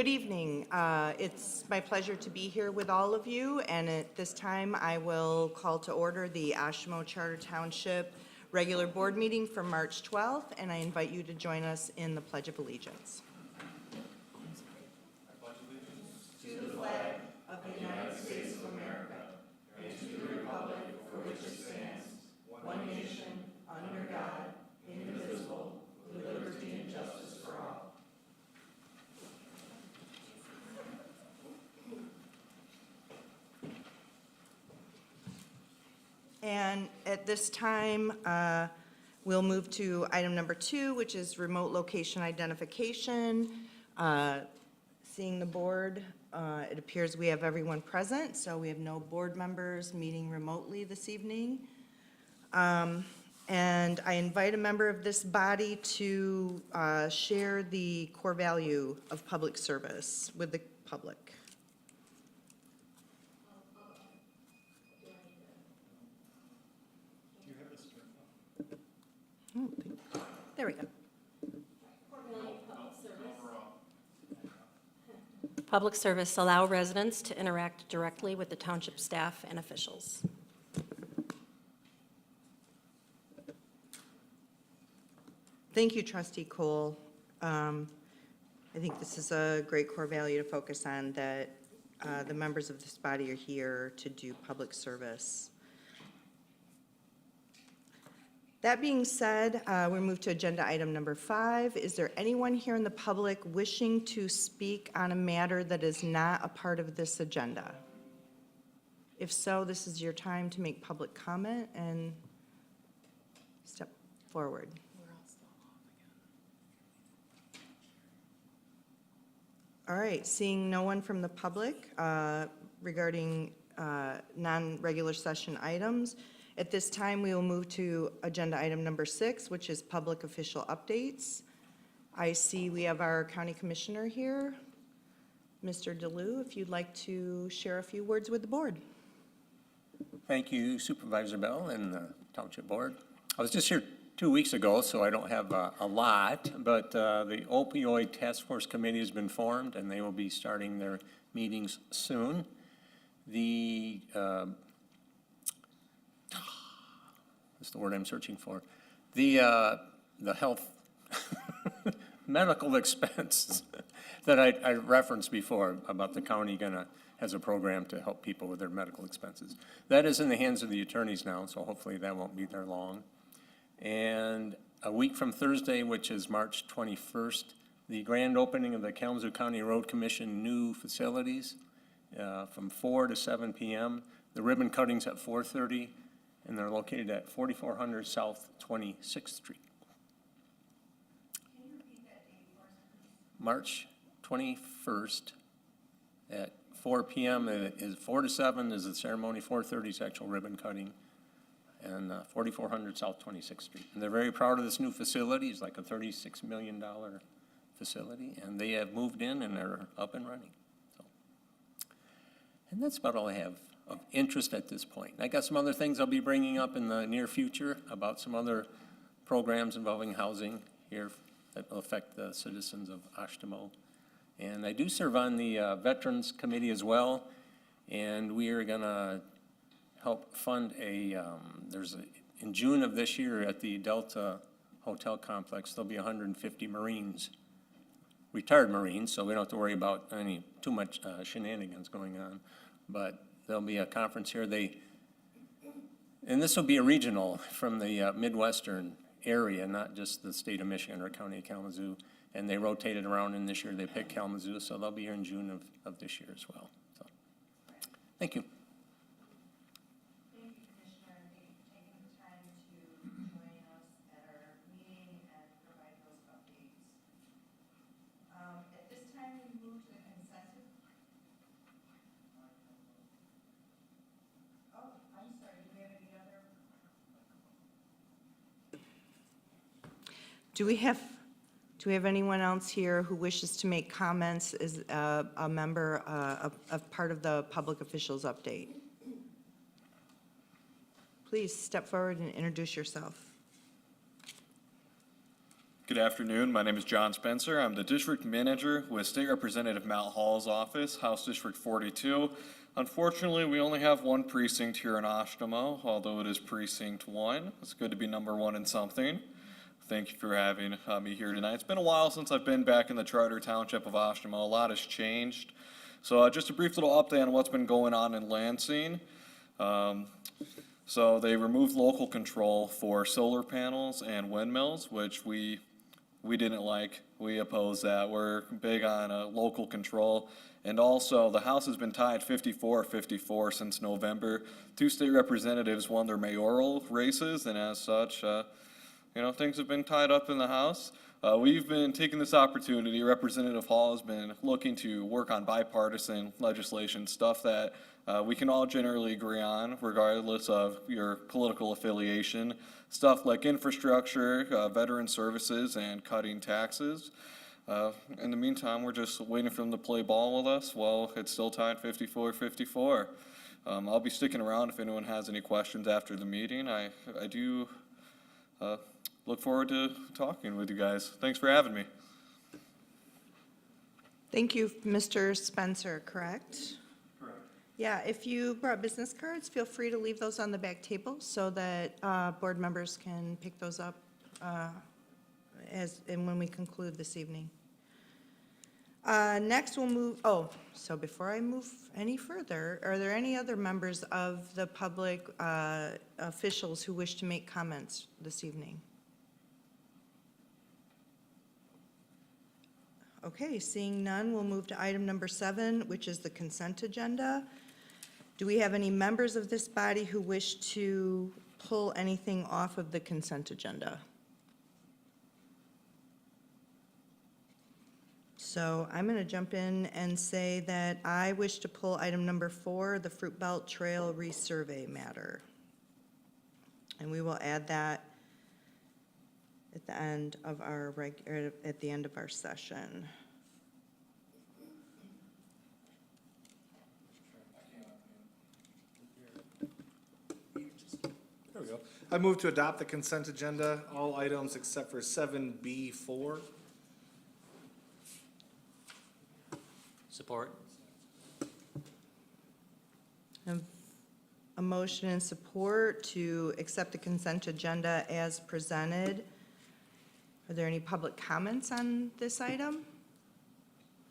Good evening. It's my pleasure to be here with all of you, and at this time I will call to order the Oshtemo Township regular board meeting for March 12th, and I invite you to join us in the Pledge of Allegiance. I pledge allegiance to the flag of the United States of America and to the republic for which it stands, one nation, under God, indivisible, with liberty and justice for all. And at this time, we'll move to item number 2, which is remote location identification. Seeing the board, it appears we have everyone present, so we have no board members meeting remotely this evening. And I invite a member of this body to share the core value of public service with the public. There we go. Public service allow residents to interact directly with the township staff and officials. Thank you, Trustee Cole. I think this is a great core value to focus on, that the members of this body are here to do public service. That being said, we move to agenda item number 5. Is there anyone here in the public wishing to speak on a matter that is not a part of this agenda? If so, this is your time to make public comment and step forward. All right, seeing no one from the public regarding non-regular session items, at this time, we will move to agenda item number 6, which is public official updates. I see we have our county commissioner here. Mr. DeLue, if you'd like to share a few words with the board. Thank you, Supervisor Bell and the Township Board. I was just here 2 weeks ago, so I don't have a lot, but the Opioid Task Force Committee has been formed, and they will be starting their meetings soon. The that's the word I'm searching for. The health medical expense that I referenced before about the county has a program to help people with their medical expenses. That is in the hands of the attorneys now, so hopefully that won't be there long. And a week from Thursday, which is March 21st, the grand opening of the Kalamazoo County Road Commission new facilities from 4 to 7 p.m. The ribbon cutting's at 4:30. And they're located at 4400 South 26th Street. Can you repeat that date for us? March 21st at 4 p.m. is 4 to 7 is the ceremony, 4:30 is actual ribbon cutting, and 4400 South 26th Street. And they're very proud of this new facility. It's like a $36 million facility, and they have moved in and they're up and running. So, and that's about all I have of interest at this point. I got some other things I'll be bringing up in the near future about some other programs involving housing here that will affect the citizens of Oshtemo. And I do serve on the Veterans Committee as well, and we are gonna help fund in June of this year at the Delta Hotel Complex, there'll be 150 Marines, retired Marines, so we don't have to worry about too much shenanigans going on, but there'll be a conference here. And this will be a regional from the Midwestern area, not just the state of Michigan or county of Kalamazoo. And they rotated around, and this year they picked Kalamazoo, so they'll be here in June of this year as well. So, thank you. Thank you, Commissioner, and thank you for taking the time to join us at our meeting and provide those updates. At this time, we move to the consensus. Oh, I'm sorry, do we have any other? Do we have anyone else here who wishes to make comments as a member of part of the public officials update? Please step forward and introduce yourself. Good afternoon. My name is John Spencer. I'm the district manager with State Representative Matt Hall's office, House District 42. Unfortunately, we only have one precinct here in Oshtemo, although it is Precinct 1. It's good to be number one in something. Thank you for having me here tonight. It's been a while since I've been back in the Charter Township of Oshtemo. A lot has changed. So just a brief little update on what's been going on in Lansing. So they removed local control for solar panels and windmills, which we didn't like. We oppose that. We're big on local control. And also, the House has been tied 54-54 since November. 2 state representatives won their mayoral races, and as such, things have been tied up in the House. We've been taking this opportunity. Representative Hall has been looking to work on bipartisan legislation, stuff that we can all generally agree on, regardless of your political affiliation. Stuff like infrastructure, veteran services, and cutting taxes. In the meantime, we're just waiting for them to play ball with us. Well, it's still tied 54-54. I'll be sticking around if anyone has any questions after the meeting. I do look forward to talking with you guys. Thanks for having me. Thank you, Mr. Spencer, correct? Correct. Yeah, if you brought business cards, feel free to leave those on the back table so that board members can pick those up and when we conclude this evening. Next, we'll move, so before I move any further, are there any other members of the public officials who wish to make comments this evening? Okay, seeing none, we'll move to item number 7, which is the consent agenda. Do we have any members of this body who wish to pull anything off of the consent agenda? So I'm going to jump in and say that I wish to pull item number 4, the Fruit Belt Trail resurvey matter. And we will add that at the end of our at the end of our session. There we go. I move to adopt the consent agenda, all items except for 7B4. Support. A motion and support to accept the consent agenda as presented. Are there any public comments on this item?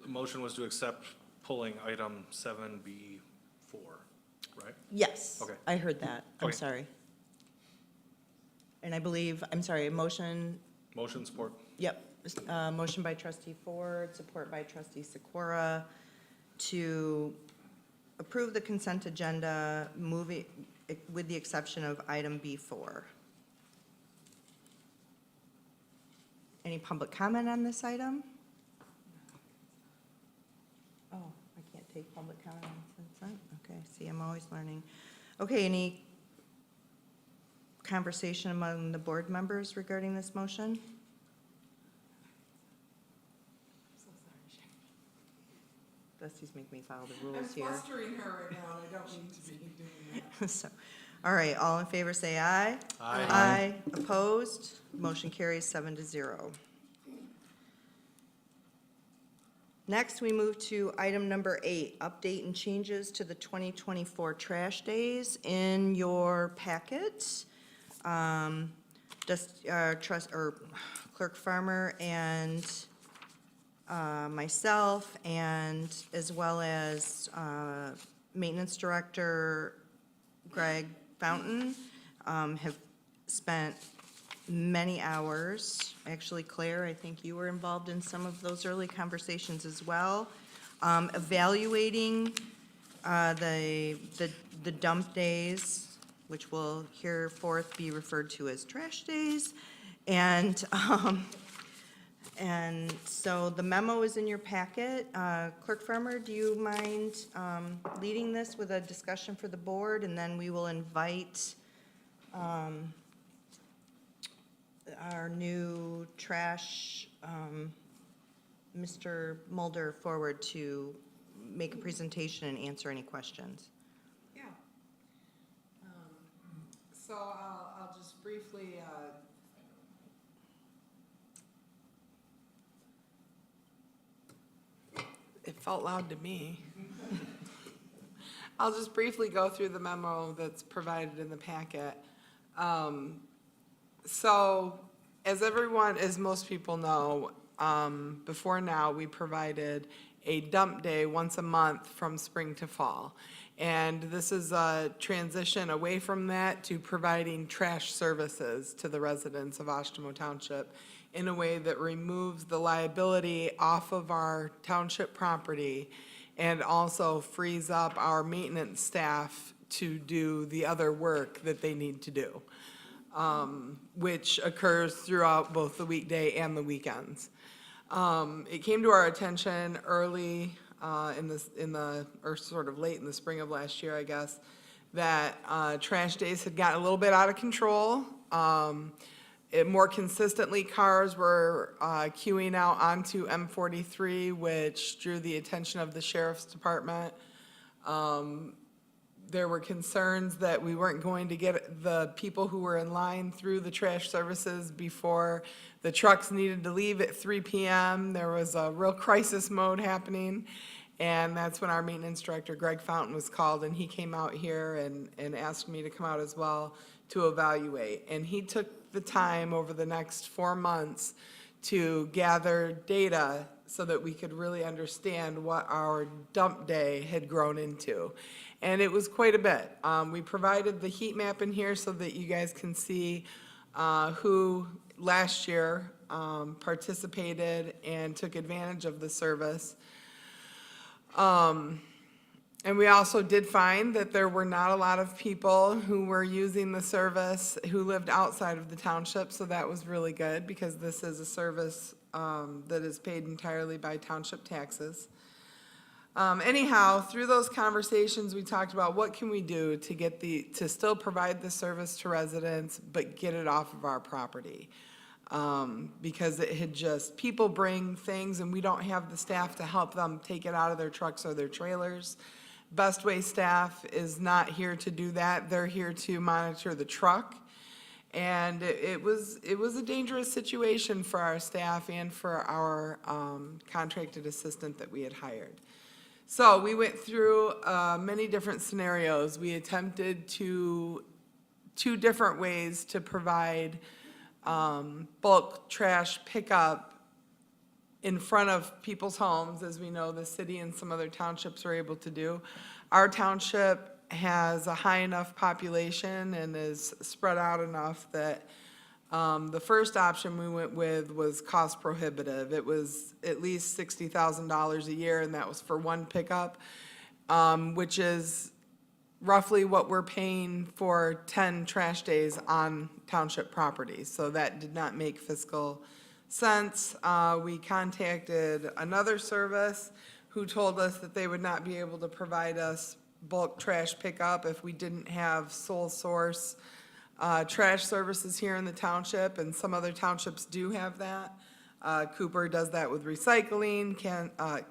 The motion was to accept pulling item 7B4, right? Yes. Okay. I heard that. I'm Okay. sorry. And I believe, I'm sorry, a motion, Motion support. yep, motion by trustee Ford, support by trustee Sikora to approve the consent agenda, moving, with the exception of item B4. Any public comment on this item? Oh, I can't take public comment on consent? Okay, see, I'm always learning. Okay, any conversation among the board members regarding this motion? Dusty's making me follow the rules here. I'm fostering her right now, and I don't need to be doing that. So, all right, all in favor say aye. Aye. Aye, opposed, motion carries 7-0. Next, we move to item number 8, update and changes to the 2024 trash days. In your packet, Clerk Farmer and myself, and as well as Maintenance Director Greg Fountain, have spent many hours. Actually, Claire, I think you were involved in some of those early conversations as well, evaluating the dump days, which will hereforth be referred to as trash days, and so the memo is in your packet. Clerk Farmer, do you mind leading this with a discussion for the board, and then we will invite our new trash, Mr. Mulder, forward to make a presentation and answer any questions. Yeah. So I'll just briefly felt loud to me. I'll just briefly go through the memo that's provided in the packet. So, as most people know, before now, we provided a dump day once a month from spring to fall. And this is a transition away from that to providing trash services to the residents of Oshtemo Township in a way that removes the liability off of our township property and also frees up our maintenance staff to do the other work that they need to do, which occurs throughout both the weekday and the weekends. It came to our attention early or sort of late in the spring of last year, I guess, that trash days had gotten a little bit out of control. More consistently, cars were queuing out onto M43, which drew the attention of the sheriff's department. There were concerns that we weren't going to get the people who were in line through the trash services before the trucks needed to leave at 3 p.m. There was a real crisis mode happening, and that's when our maintenance director, Greg Fountain, was called, and he came out here and asked me to come out as well to evaluate. And he took the time over the next 4 months to gather data so that we could really understand what our dump day had grown into. And it was quite a bit. We provided the heat map in here so that you guys can see who last year participated and took advantage of the service. And we also did find that there were not a lot of people who were using the service who lived outside of the township, so that was really good because this is a service that is paid entirely by township taxes. Anyhow, through those conversations, we talked about what can we do to still provide the service to residents, but get it off of our property. Because it had people bring things and we don't have the staff to help them take it out of their trucks or their trailers. Best Way staff is not here to do that. They're here to monitor the truck. And it was a dangerous situation for our staff and for our contracted assistant that we had hired. So we went through many different scenarios. We attempted two different ways to provide bulk trash pickup in front of people's homes, as we know the city and some other townships are able to do. Our township has a high enough population and is spread out enough that the first option we went with was cost prohibitive. It was at least $60,000 a year, and that was for one pickup, which is roughly what we're paying for 10 trash days on township property. So that did not make fiscal sense. We contacted another service who told us that they would not be able to provide us bulk trash pickup if we didn't have sole source trash services here in the township, and some other townships do have that. Cooper does that with recycling.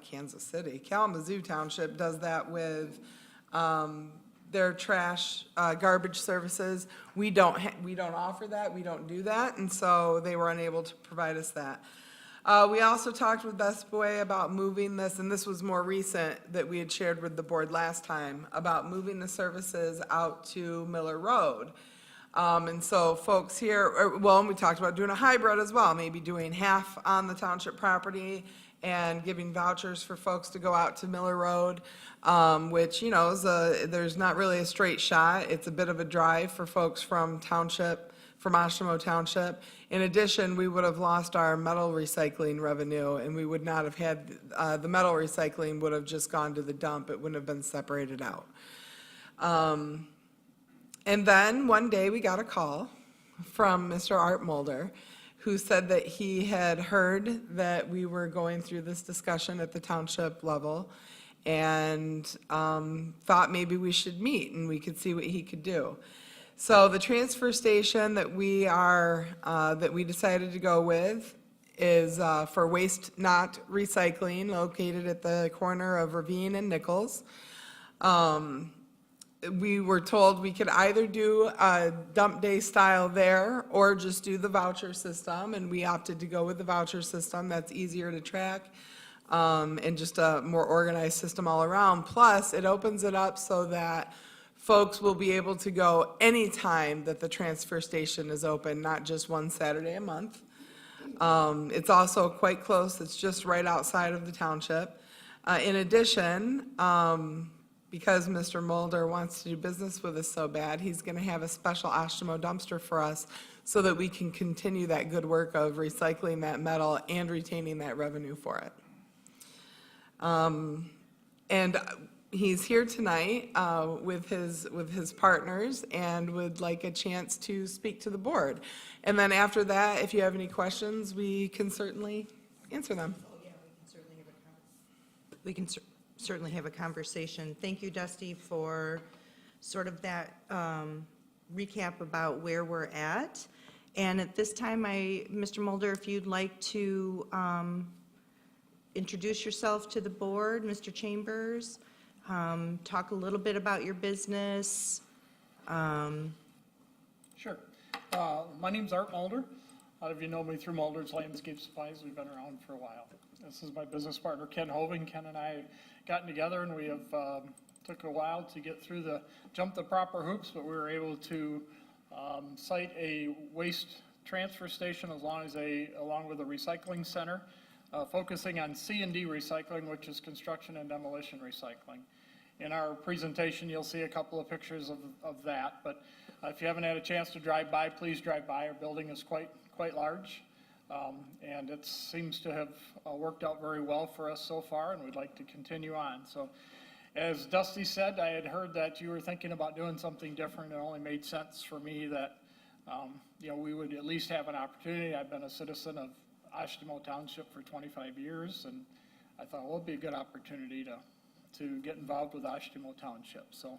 Kansas City, Kalamazoo Township does that with their trash, garbage services. We don't offer that, we don't do that, and so they were unable to provide us that. We also talked with Best Boy about moving this, and this was more recent that we had shared with the board last time, about moving the services out to Miller Road. And so folks here, and we talked about doing a hybrid as well, maybe doing half on the township property and giving vouchers for folks to go out to Miller Road, which, there's not really a straight shot. It's a bit of a drive for folks from Oshtemo Township. In addition, we would have lost our metal recycling revenue, and we would not have had, the metal recycling would have just gone to the dump. It wouldn't have been separated out. And then one day we got a call from Mr. Art Mulder, who said that he had heard that we were going through this discussion at the township level and thought maybe we should meet and we could see what he could do. So the transfer station that we decided to go with is for waste not recycling, located at the corner of Ravine and Nichols. We were told we could either do a dump day style there or just do the voucher system, and we opted to go with the voucher system. That's easier to track. and just a more organized system all around. Plus, it opens it up so that folks will be able to go anytime that the transfer station is open, not just one Saturday a month. It's also quite close, it's just right outside of the township. In addition, because Mr. Mulder wants to do business with us so bad, he's gonna have a special Oshtemo dumpster for us so that we can continue that good work of recycling that metal and retaining that revenue for it. And he's here tonight with his partners and would like a chance to speak to the board. And then after that, if you have any questions, we can certainly answer them. We can certainly have a conversation. Thank you, Dusty, for sort of that recap about where we're at. And at this time, Mr. Mulder, if you'd like to introduce yourself to the board, Mr. Chambers, talk a little bit about your business. Sure. My name's Art Mulder. A lot of you know me through Mulder's Landscape Supplies. We've been around for a while. This is my business partner, Ken Hoving. Ken and I gotten together, and we have took a while to get through jump the proper hoops, but we were able to site a waste transfer station along with a recycling center, focusing on C&D recycling, which is construction and demolition recycling. In our presentation, you'll see a couple of pictures of that, but if you haven't had a chance to drive by, please drive by. Our building is quite large, and it seems to have worked out very well for us so far, and we'd like to continue on. So, as Dusty said, I had heard that you were thinking about doing something different. It only made sense for me that we would at least have an opportunity. I've been a citizen of Oshtemo Township for 25 years, and I thought, well, it'd be a good opportunity to get involved with Oshtemo Township. So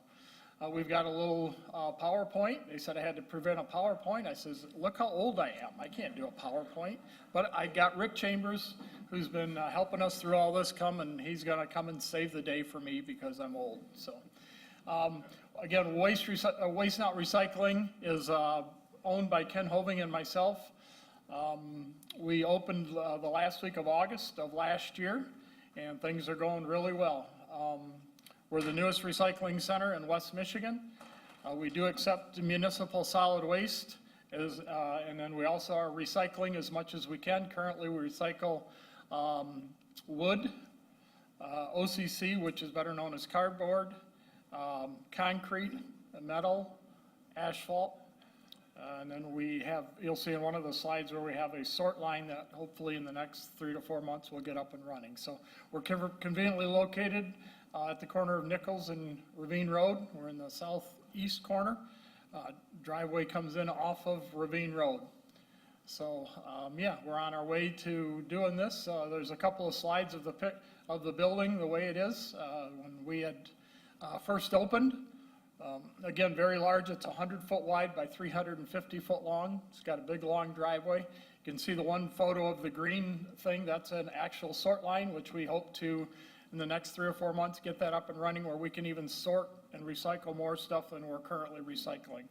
we've got a little PowerPoint. They said I had to prevent a PowerPoint. I says, look how old I am. I can't do a PowerPoint. But I got Rick Chambers, who's been helping us through all this, and he's going to come and save the day for me because I'm old. So again, Waste Not Recycling is owned by Ken Hoving and myself. We opened the last week of August of last year, and things are going really well. We're the newest recycling center in West Michigan. We do accept municipal solid waste, and then we also are recycling as much as we can. Currently, we recycle wood, OCC, which is better known as cardboard, concrete, metal, asphalt. And then you'll see in one of the slides where we have a sort line that hopefully in the next 3 to 4 months will get up and running. So we're conveniently located at the corner of Nichols and Ravine Road. We're in the southeast corner. Driveway comes in off of Ravine Road. So we're on our way to doing this. There's a couple of slides of the building the way it is when we had first opened. Again, very large. It's 100-foot wide by 350-foot long. It's got a big, long driveway. You can see the one photo of the green thing. That's an actual sort line, which we hope to, in the next 3 or 4 months, get that up and running where we can even sort and recycle more stuff than we're currently recycling.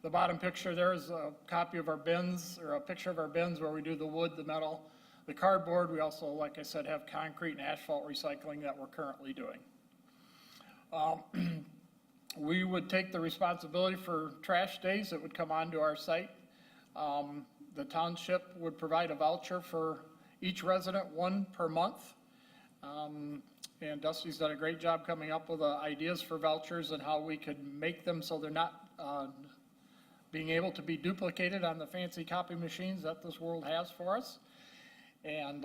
The bottom picture there is a copy of our bins, or a picture of our bins where we do the wood, the metal, the cardboard. We also, like I said, have concrete and asphalt recycling that we're currently doing. We would take the responsibility for trash days that would come onto our site. The township would provide a voucher for each resident, one per month. And Dusty's done a great job coming up with ideas for vouchers and how we could make them so they're not being able to be duplicated on the fancy copy machines that this world has for us. And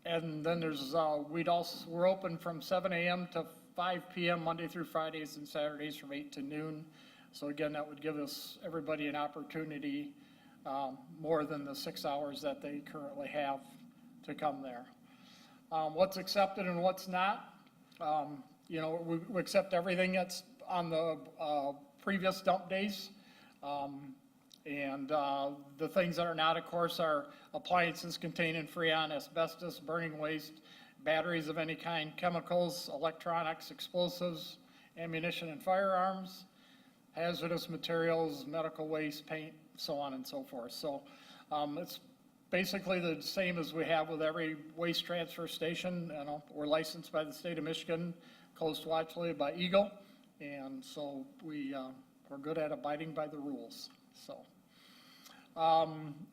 then there's, we're open from 7 a.m. to 5 p.m. Monday through Fridays and Saturdays from 8 to noon. So again, that would give everybody an opportunity more than the 6 hours that they currently have to come there. What's accepted and what's not, we accept everything that's on the previous dump days. The things that are not, of course, are appliances containing freon, asbestos, burning waste, batteries of any kind, chemicals, electronics, explosives, ammunition and firearms, hazardous materials, medical waste, paint, so on and so forth. So it's basically the same as we have with every waste transfer station. You know, we're licensed by the state of Michigan, Coast Watchley by Eagle, and so we're good at abiding by the rules, so.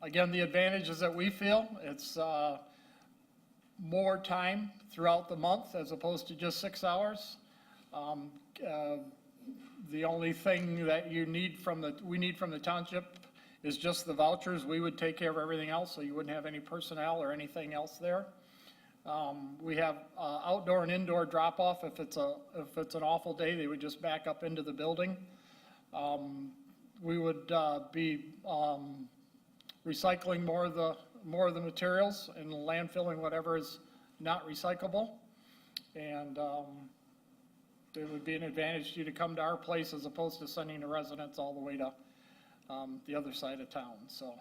Again, the advantage is that we feel it's more time throughout the month as opposed to just 6 hours. The only thing that we need from the township is just the vouchers. We would take care of everything else, so you wouldn't have any personnel or anything else there. We have outdoor and indoor drop-off. If it's an awful day, they would just back up into the building. We would be recycling more of the materials and landfilling whatever is not recyclable. And it would be an advantage to you to come to our place as opposed to sending the residents all the way to the other side of town. So,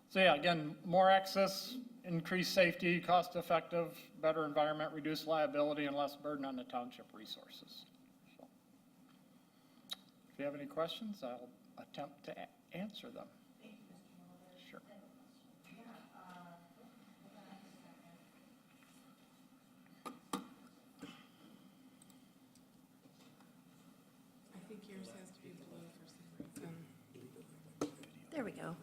so yeah, again, more access, increased safety, cost effective, better environment, reduced liability, and less burden on the township resources. So, if you have any questions, I'll attempt to answer them. Sure. I think yours has to be blue for some reason. There we go. All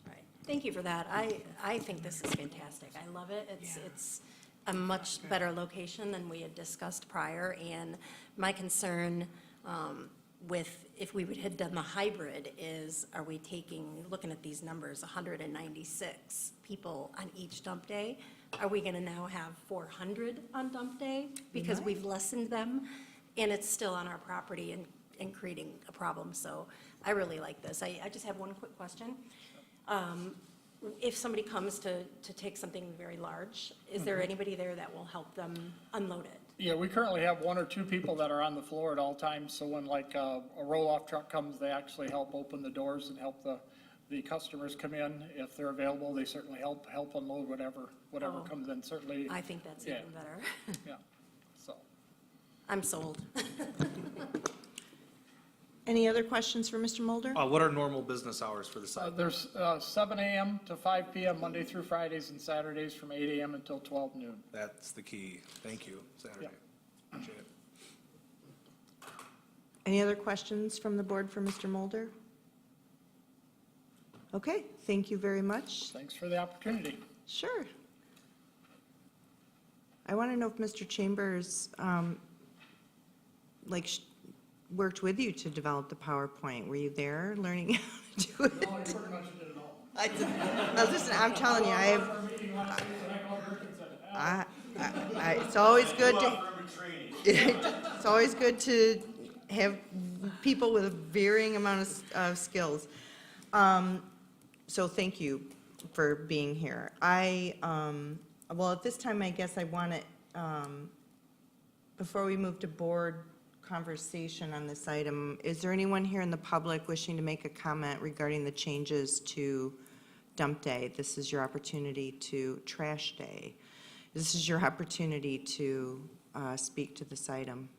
right. Thank you for that. I think this is fantastic. I love it. It's a much better location than we had discussed prior. And my concern with, if we had done the hybrid is, are we looking at these numbers, 196 people on each dump day? Are we going to now have 400 on dump day? Because we've lessened them, and it's still on our property and creating a problem. So I really like this. I just have one quick question. If somebody comes to take something very large, is there anybody there that will help them unload it? Yeah, we currently have 1 or 2 people that are on the floor at all times, so when like a roll-off truck comes, they actually help open the doors and help the customers come in. If they're available, they certainly help unload whatever comes in, certainly. I think that's Yeah. even better. Yeah, so. I'm sold. Any other questions for Mr. Mulder? What are normal business hours for the site? There's 7 a.m. to 5 p.m. Monday through Fridays, and Saturdays from 8 a.m. until 12 noon. That's the key. Thank you, Saturday. Yeah. Appreciate it. Any other questions from the board for Mr. Mulder? Okay, thank you very much. Thanks for the opportunity. Sure. I want to know if Mr. Chambers, worked with you to develop the PowerPoint. Were you there learning how to do it? No, I pretty much did it all. Listen, I'm telling you, it's always good to, it's always good to have people with a varying amount of skills. So thank you for being here. Well, at this time, I guess I want to, before we move to board conversation on this item, is there anyone here in the public wishing to make a comment regarding the changes to dump day? This is your opportunity to trash day. This is your opportunity to speak to this item.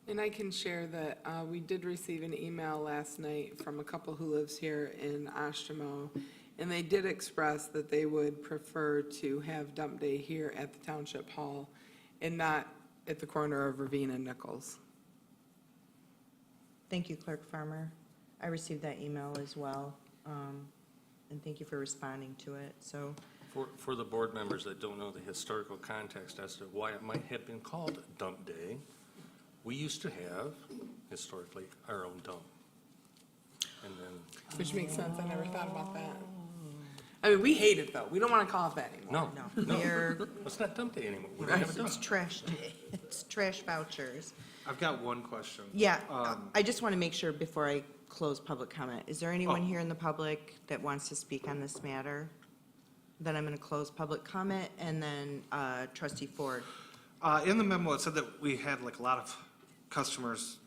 And I can share that we did receive an email last night from a couple who lives here in Oshtemo, and they did express that they would prefer to have dump day here at the Township Hall and not at the corner of Ravine and Nichols. Thank you, Clerk Farmer. I received that email as well, and thank you for responding to it. So, For the board members that don't know the historical context as to why it might have been called dump day, we used to have, historically, our own dump. And then, Which makes sense, I never thought about that. I mean, we hate it though, we don't want to call it that anymore. no, you're, it's not dump day anymore. We don't have a dump. it's trash day. It's trash vouchers. I've got one question. Yeah, I just want to make sure before I close public comment, is there anyone here in the public that wants to speak on this matter? Then I'm going to close public comment, and then Trustee Ford. In the memo, it said that we had like a lot of customers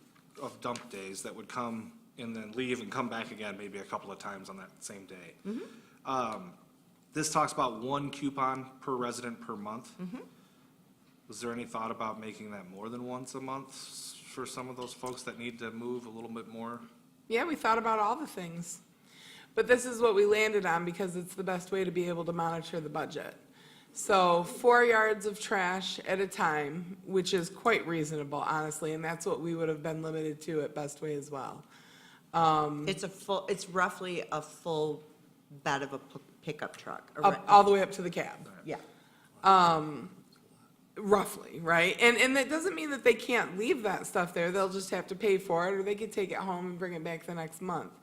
of dump days that would come and then leave and come back again maybe a couple of times on that same day. This talks about 1 coupon per resident per month. Was there any thought about making that more than once a month for some of those folks that need to move a little bit more? Yeah, we thought about all the things. But this is what we landed on because it's the best way to be able to monitor the budget. So 4 yards of trash at a time, which is quite reasonable, honestly, and that's what we would have been limited to at Best Way as well. It's roughly a full bed of a pickup truck. All the way up to the cab. Yeah. Roughly, right? And that doesn't mean that they can't leave that stuff there. They'll just have to pay for it, or they could take it home and bring it back the next month.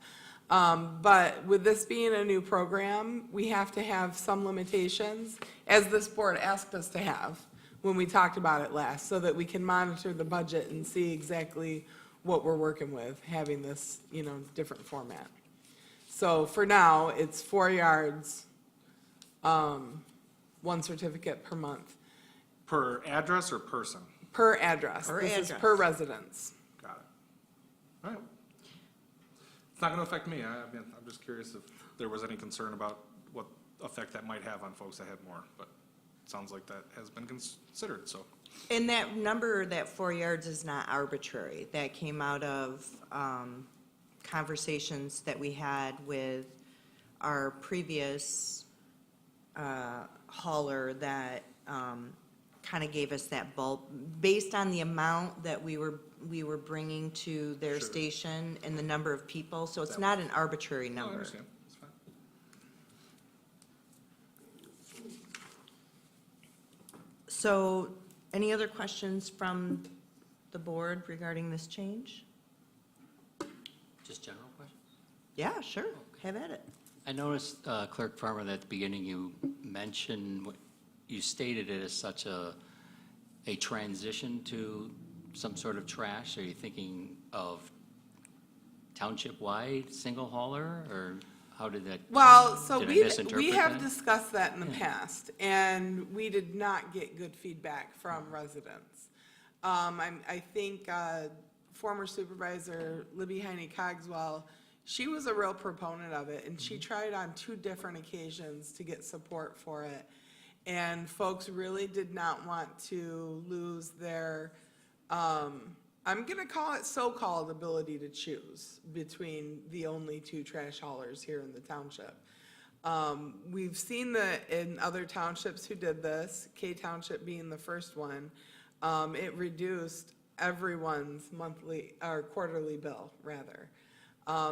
But with this being a new program, we have to have some limitations, as this board asked us to have when we talked about it last, so that we can monitor the budget and see exactly what we're working with, having this, different format. So for now, it's 4 yards, 1 certificate per month. Per address or person? Per address. Per This is address. per residence. Got it. All right. It's not gonna affect me. I'm just curious if there was any concern about what effect that might have on folks that had more, but it sounds like that has been considered, so. And that number, that 4 yards, is not arbitrary. That came out of conversations that we had with our previous hauler that kind of gave us that bulk, based on the amount that we were bringing to their Sure. station and the number of people, so it's not an arbitrary No, I number. understand. It's fine. So, any other questions from the board regarding this change? Just general questions? Yeah, sure, have at it. I noticed, Clerk Farmer, that at the beginning you mentioned, you stated it as such a transition to some sort of trash. Are you thinking of township-wide single hauler, or how did that? Well, so did I we misinterpret have that? discussed that in the past, and we did not get good feedback from residents. I think former Supervisor Libby Heine-Cogswell, she was a real proponent of it, and she tried on 2 different occasions to get support for it. And folks really did not want to lose their, I'm gonna call it so-called ability to choose between the only 2 trash haulers here in the township. We've seen that in other townships who did this, K Township being the first one, it reduced everyone's monthly, or quarterly bill, rather.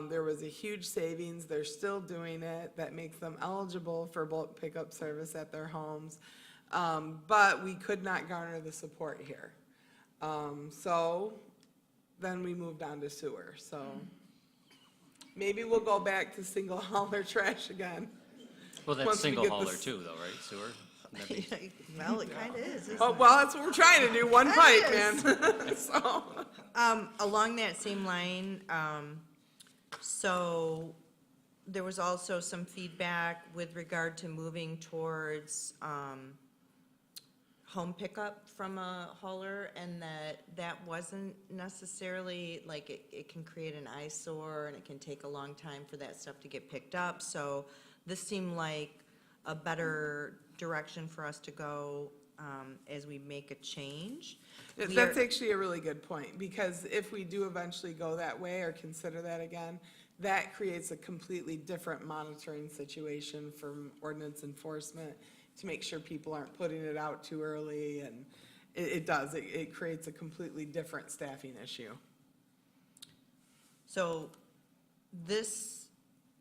There was a huge savings. They're still doing it. That makes them eligible for bulk pickup service at their homes. But we could not garner the support here. So then we moved on to sewer. So maybe we'll go back to single hauler trash again. Well, that's once we single get hauler this- too, though, right, sewer? That'd be- Well, it kind of is, isn't Oh, it? well, that's what we're trying to do, one pipe, is. man. So, Along that same line, so there was also some feedback with regard to moving towards home pickup from a hauler, and that wasn't necessarily, like, it can create an eyesore, and it can take a long time for that stuff to get picked up. So this seemed like a better direction for us to go as we make a change. We that's are- actually a really good point, because if we do eventually go that way or consider that again, that creates a completely different monitoring situation for ordinance enforcement to make sure people aren't putting it out too early, and it creates a completely different staffing issue. So this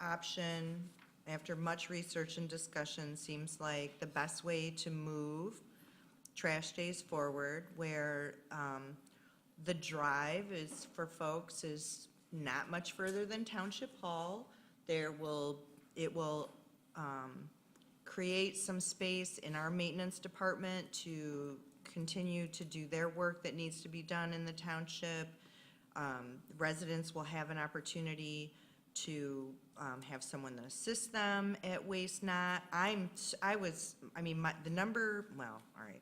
option, after much research and discussion, seems like the best way to move trash days forward, where the drive is, for folks, is not much further than Township Hall. It will create some space in our maintenance department to continue to do their work that needs to be done in the township. Residents will have an opportunity to have someone that assists them at waste not. The number, well, all right.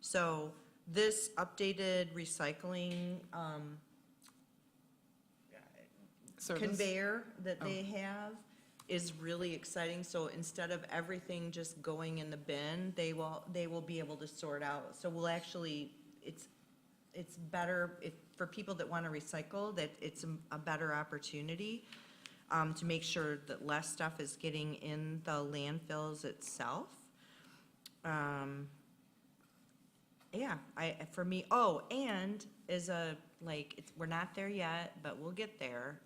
So this updated recycling Service. conveyor that they have is really exciting. So instead of everything just going in the bin, they will be able to sort out. So we'll actually, it's better for people that want to recycle, that it's a better opportunity. to make sure that less stuff is getting in the landfills itself. Yeah, for me, oh, and is we're not there yet, but we'll get there.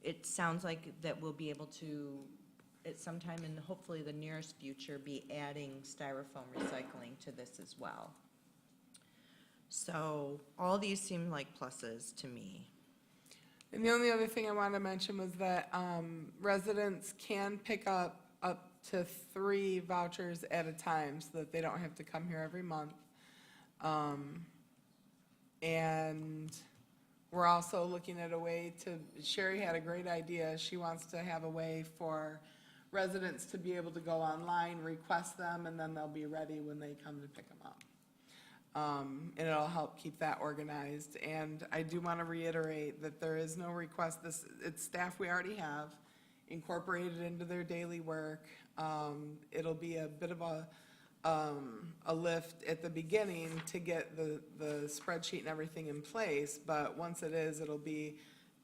It sounds like that we'll be able to, at some time in hopefully the nearest future, be adding styrofoam recycling to this as well. So all these seem like pluses to me. And the only other thing I wanted to mention was that residents can pick up to 3 vouchers at a time so that they don't have to come here every month. And we're also looking at a way Sherry had a great idea. She wants to have a way for residents to be able to go online, request them, and then they'll be ready when they come to pick them up. And it'll help keep that organized. And I do want to reiterate that there is no request. It's staff we already have incorporated into their daily work. It'll be a bit of a lift at the beginning to get the spreadsheet and everything in place, but once it is, it'll be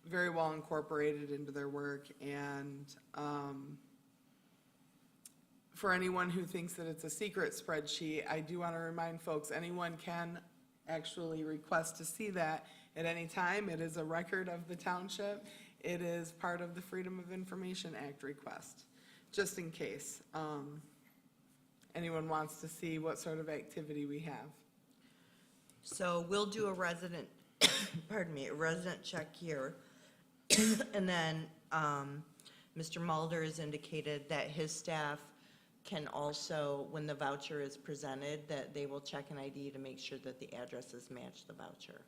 very well incorporated into their work. And for anyone who thinks that it's a secret spreadsheet, I do want to remind folks, anyone can actually request to see that at any time. It is a record of the township. It is part of the Freedom of Information Act request, just in case anyone wants to see what sort of activity we have. So we'll do a resident, pardon me, a resident check here. And then Mr. Mulder has indicated that his staff can also, when the voucher is presented, that they will check an ID to make sure that the addresses match the voucher.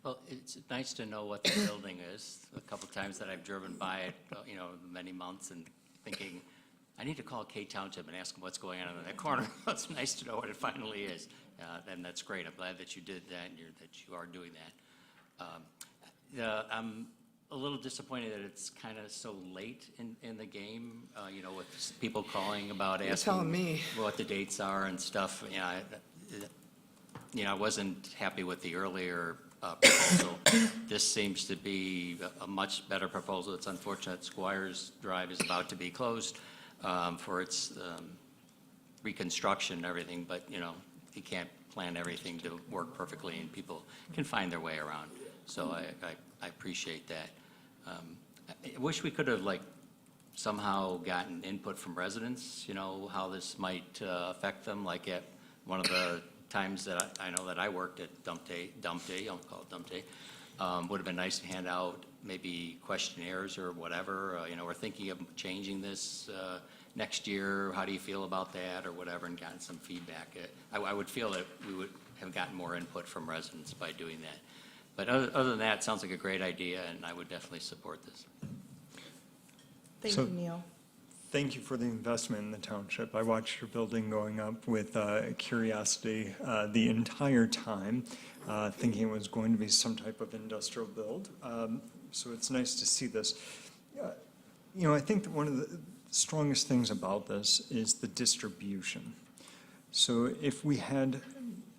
Well, it's nice to know what the building is. A couple times that I've driven by it, many months, and thinking, I need to call K Township and ask them what's going on in that corner. It's nice to know what it finally is, and that's great. I'm glad that you did that and that you are doing that. I'm a little disappointed that it's kind of so late in the game, with people calling about You're telling me. what the dates are and stuff. I wasn't happy with the earlier proposal. This seems to be a much better proposal. It's unfortunate Squires Drive is about to be closed for its reconstruction and everything, but, you can't plan everything to work perfectly, and people can find their way around. So I appreciate that. I wish we could have, somehow gotten input from residents, how this might affect them, like at one of the times that I know that I worked at dump day, I'll call it dump day, would have been nice to hand out maybe questionnaires or whatever. We're thinking of changing this next year. How do you feel about that or whatever, and gotten some feedback. I would feel that we would have gotten more input from residents by doing that. But other than that, it sounds like a great idea, and I would definitely support this. Thank So- you, Neil. Thank you for the investment in the township. I watched your building going up with curiosity the entire time, thinking it was going to be some type of industrial build. So it's nice to see this. I think that one of the strongest things about this is the distribution. So if we had,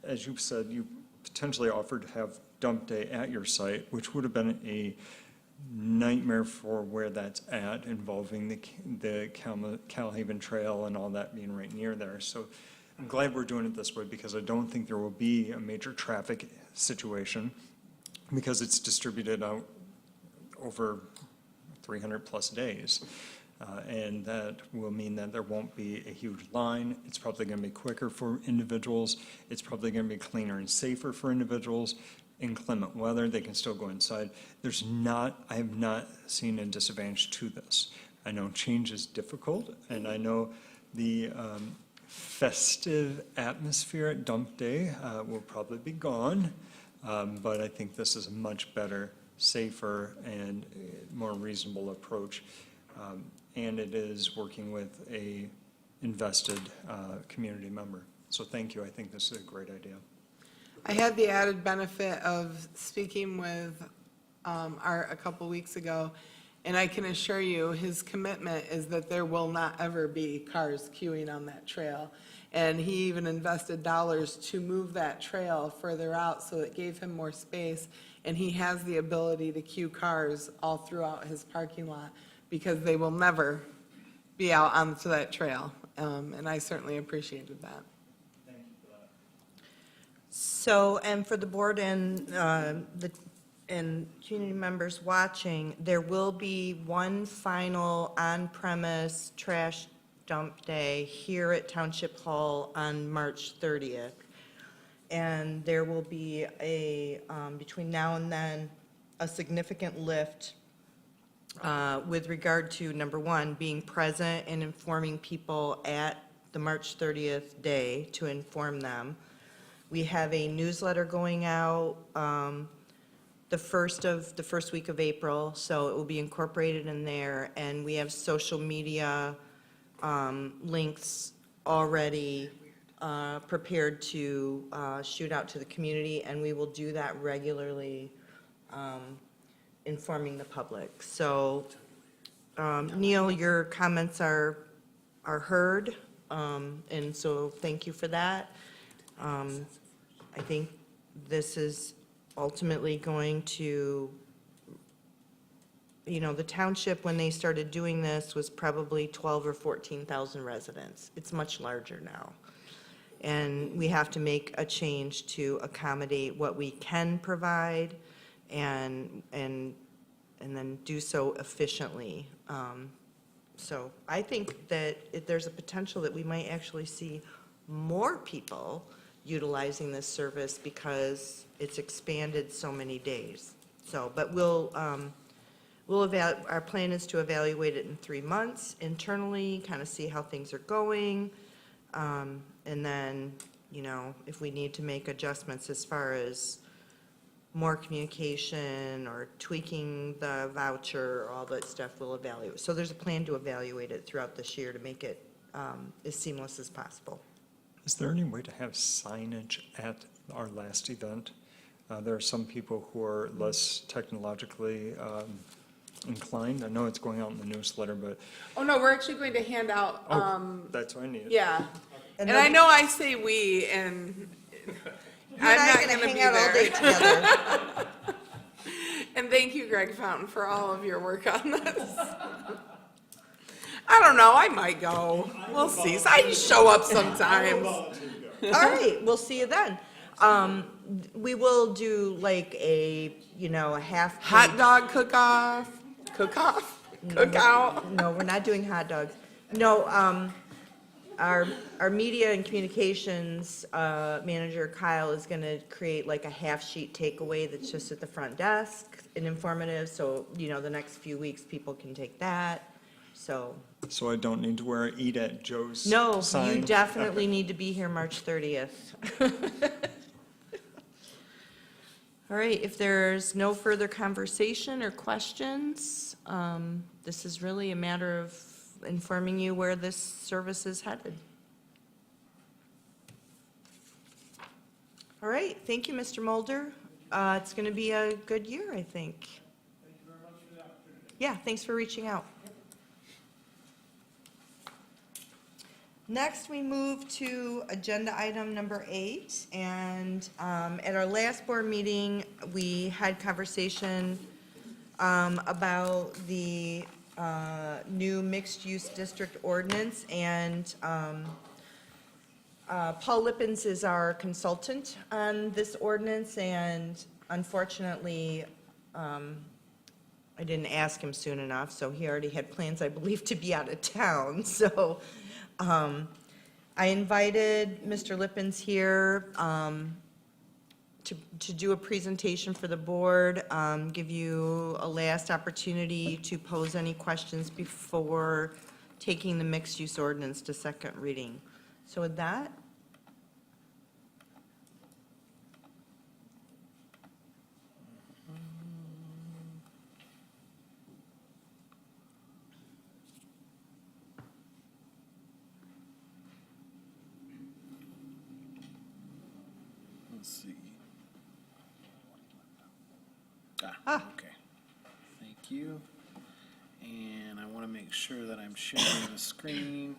as you said, you potentially offered to have dump day at your site, which would have been a nightmare for where that's at, involving the Calhaven Trail and all that being right near there. So I'm glad we're doing it this way, because I don't think there will be a major traffic situation, because it's distributed out over 300-plus days. And that will mean that there won't be a huge line. It's probably going to be quicker for individuals. It's probably going to be cleaner and safer for individuals. Inclement weather, they can still go inside. I have not seen a disadvantage to this. I know change is difficult, and I know the festive atmosphere at dump day will probably be gone, but I think this is a much better, safer, and more reasonable approach. And it is working with a invested community member. So thank you. I think this is a great idea. I had the added benefit of speaking with Art a couple weeks ago, and I can assure you, his commitment is that there will not ever be cars queuing on that trail. And he even invested dollars to move that trail further out, so it gave him more space And he has the ability to queue cars all throughout his parking lot because they will never be out onto that trail. And I certainly appreciated that. So, and for the board and community members watching, there will be one final on-premise trash dump day here at Township Hall on March 30th. And there will be between now and then, a significant lift with regard to, number one, being present and informing people at the March 30th day to inform them. We have a newsletter going out the first week of April, so it will be incorporated in there. And we have social media links already prepared to shoot out to the community, and we will do that regularly, informing the public. So, Neil, your comments are heard, and so thank you for that. I think this is ultimately going to, the township, when they started doing this, was probably 12 or 14,000 residents. It's much larger now. And we have to make a change to accommodate what we can provide and then do so efficiently. So I think that there's a potential that we might actually see more people utilizing this service because it's expanded so many days. So, but our plan is to evaluate it in 3 months internally, kind of see how things are going. And then, if we need to make adjustments as far as more communication or tweaking the voucher, all that stuff, we'll evaluate. So there's a plan to evaluate it throughout this year to make it as seamless as possible. Is there any way to have signage at our last event? There are some people who are less technologically inclined. I know it's going out in the newsletter, but, Oh, no, we're actually going to hand out, that's what I need. yeah. And And I know I say "we," and You and I'm I not are gonna gonna be hang out all day there. together. And thank you, Greg Fountain, for all of your work on this. I don't know, I might go. We'll see. I show up sometimes. All right, we'll see you then. We will do like a half. Hot dog cook-off, cookout. No, we're not doing hot dogs. No, our media and communications manager, Kyle, is gonna create like a half-sheet takeaway that's just at the front desk and informative, so, the next few weeks, people can take that, so. So I don't need to wear a Eat at Joe's No, sign? you definitely need to be here March 30th. All right, if there's no further conversation or questions, this is really a matter of informing you where this service is headed. All right, thank you, Mr. Mulder. It's going to be a good year, I think. Thank you very much for the opportunity. Yeah, thanks for reaching out. Next, we move to agenda item number 8, and at our last board meeting, we had conversation about the new mixed-use district ordinance, and Paul Lippens is our consultant on this ordinance, and unfortunately, I didn't ask him soon enough, so he already had plans, I believe, to be out of town, so I invited Mr. Lippens here to do a presentation for the board, give you a last opportunity to pose any questions before taking the mixed-use ordinance to second reading. So with that, Let's see. Okay. Thank you. And I want to make sure that I'm sharing the screen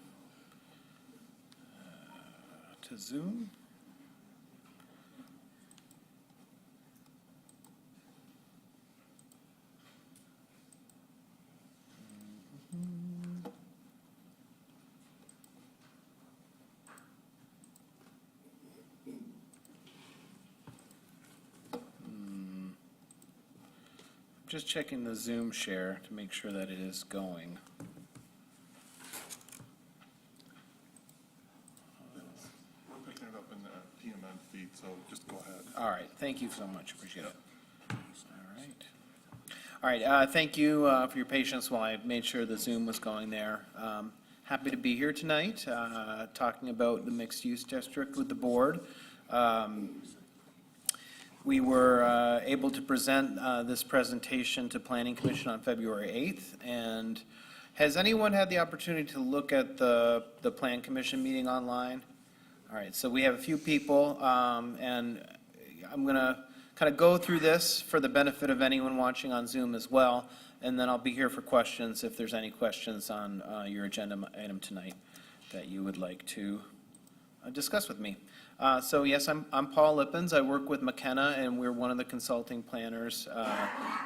to Zoom. just checking the Zoom share to make sure that it is going. We're picking it up in the PMN feed, so just go ahead. All right, thank you so much, appreciate it. All right, thank you for your patience while I made sure the Zoom was going there. Happy to be here tonight, talking about the mixed-use district with the board. We were able to present this presentation to Planning Commission on February 8th, and has anyone had the opportunity to look at the Plan Commission meeting online? All right, so we have a few people, and I'm going to kind of go through this for the benefit of anyone watching on Zoom as well, and then I'll be here for questions if there's any questions on your agenda item tonight that you would like to discuss with me. So yes, I'm Paul Lippens. I work with McKenna, and we're one of the consulting planners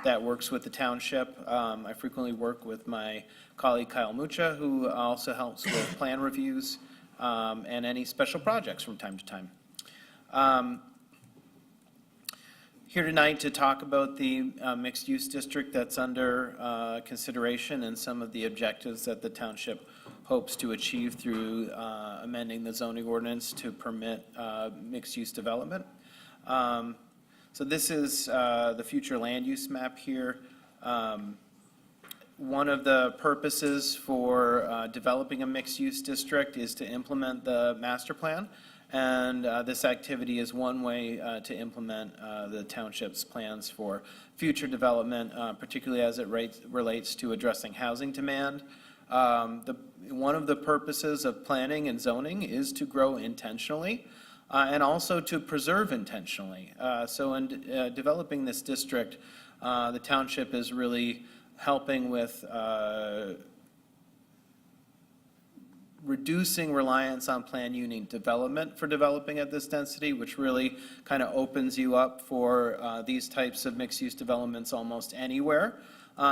that works with the township. I frequently work with my colleague Kyle Mucha, who also helps with plan reviews and any special projects from time to time. Here tonight to talk about the mixed-use district that's under consideration and some of the objectives that the township hopes to achieve through amending the zoning ordinance to permit mixed-use development. So this is the future land use map here. One of the purposes for developing a mixed-use district is to implement the master plan. And this activity is one way to implement the township's plans for future development, particularly as it relates to addressing housing demand. One of the purposes of planning and zoning is to grow intentionally and also to preserve intentionally. So in developing this district, the township is really helping with reducing reliance on planned unit development for developing at this density, which really kind of opens you up for these types of mixed-use developments almost anywhere,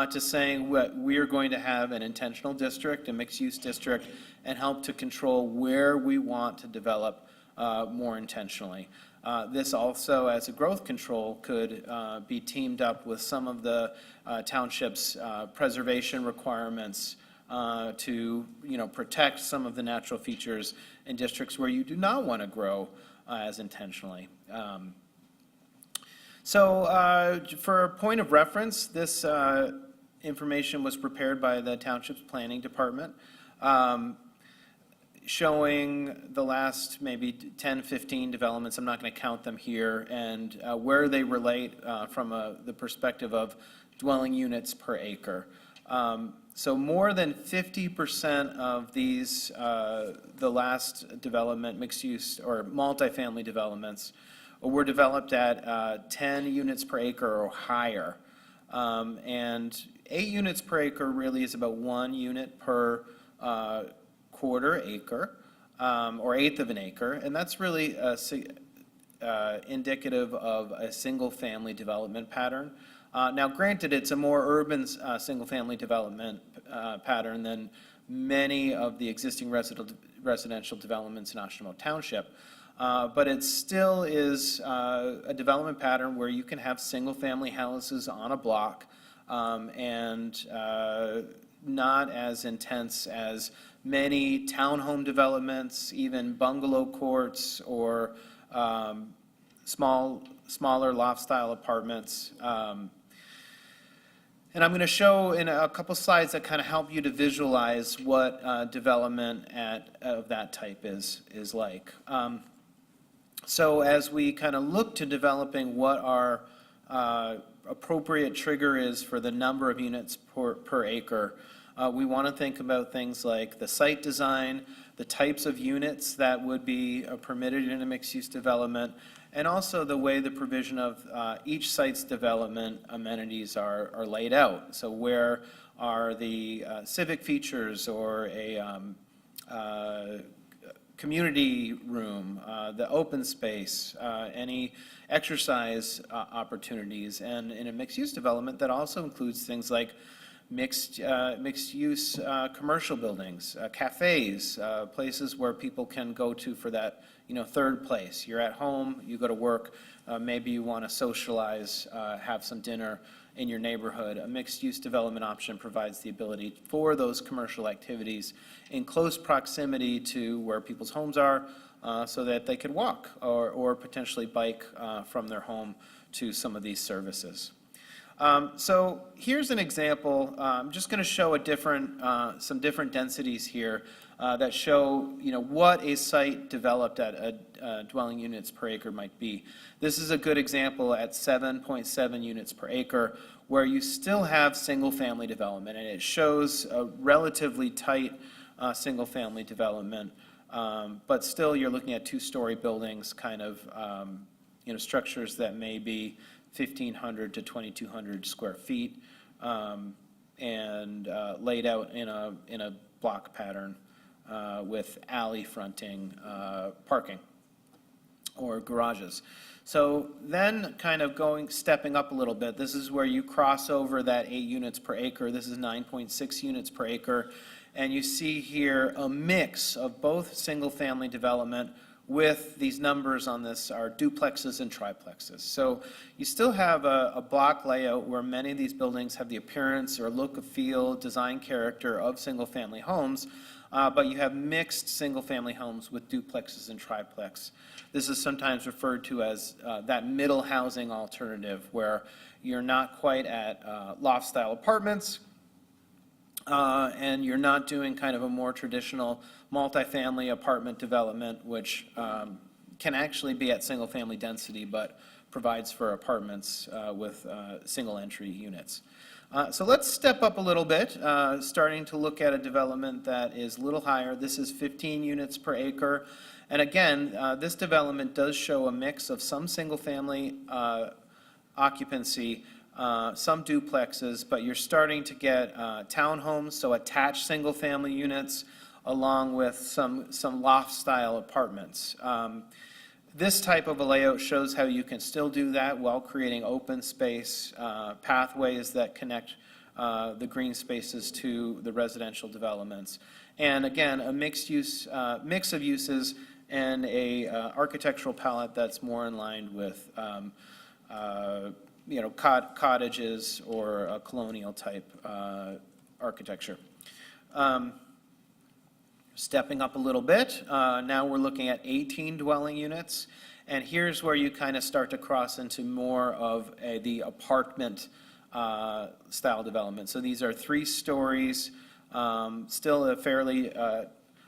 to saying we are going to have an intentional district, a mixed-use district, and help to control where we want to develop more intentionally. This also, as a growth control, could be teamed up with some of the township's preservation requirements to, protect some of the natural features in districts where you do not want to grow as intentionally. So for a point of reference, this information was prepared by the township's planning department, showing the last maybe 10, 15 developments. I'm not going to count them here, and where they relate from the perspective of dwelling units per acre. So more than 50% of these, the last development, mixed use or multifamily developments, were developed at 10 units per acre or higher. And 8 units per acre really is about 1 unit per quarter acre, or eighth of an acre. And that's really indicative of a single-family development pattern. Now, granted, it's a more urban single-family development pattern than many of the existing residential developments in Oshtemo Township, but it still is a development pattern where you can have single-family houses on a block, and not as intense as many townhome developments, even bungalow courts, or smaller loft-style apartments. And I'm going to show in a couple slides that kind of help you to visualize what development of that type is like. So as we kind of look to developing what our appropriate trigger is for the number of units per acre, we want to think about things like the site design, the types of units that would be permitted in a mixed-use development, and also the way the provision of each site's development amenities are laid out. So where are the civic features or a community room, the open space, any exercise opportunities. And in a mixed-use development, that also includes things like mixed-use commercial buildings, cafes, places where people can go to for that, third place. You're at home, you go to work, maybe you want to socialize, have some dinner in your neighborhood. A mixed-use development option provides the ability for those commercial activities in close proximity to where people's homes are, so that they could walk or potentially bike from their home to some of these services. So here's an example. I'm just going to show some different densities here that show, what a site developed at a dwelling units per acre might be. This is a good example at 7.7 units per acre, where you still have single-family development, and it shows a relatively tight single-family development, but still you're looking at two-story buildings, kind of, structures that may be 1,500 to 2,200 square feet, and laid out in a block pattern with alley fronting parking or garages. So then kind of stepping up a little bit, this is where you cross over that 8 units per acre. This is 9.6 units per acre. And you see here a mix of both single-family development with these numbers on this are duplexes and triplexes. So you still have a block layout where many of these buildings have the appearance or look, feel, design character of single-family homes, but you have mixed single-family homes with duplexes and triplex. This is sometimes referred to as that middle housing alternative, where you're not quite at loft-style apartments, and you're not doing kind of a more traditional multifamily apartment development, which can actually be at single-family density, but provides for apartments with single-entry units. So let's step up a little bit, starting to look at a development that is a little higher. This is 15 units per acre. And again, this development does show a mix of some single-family occupancy, some duplexes, but you're starting to get townhomes, so attached single-family units, along with some loft-style apartments. This type of a layout shows how you can still do that while creating open space, pathways that connect the green spaces to the residential developments. And again, a mix of uses and a architectural palette that's more in line with cottages or a colonial type architecture. Stepping up a little bit, now we're looking at 18 dwelling units, and here's where you kind of start to cross into more of the apartment style development. So these are 3 stories, still a fairly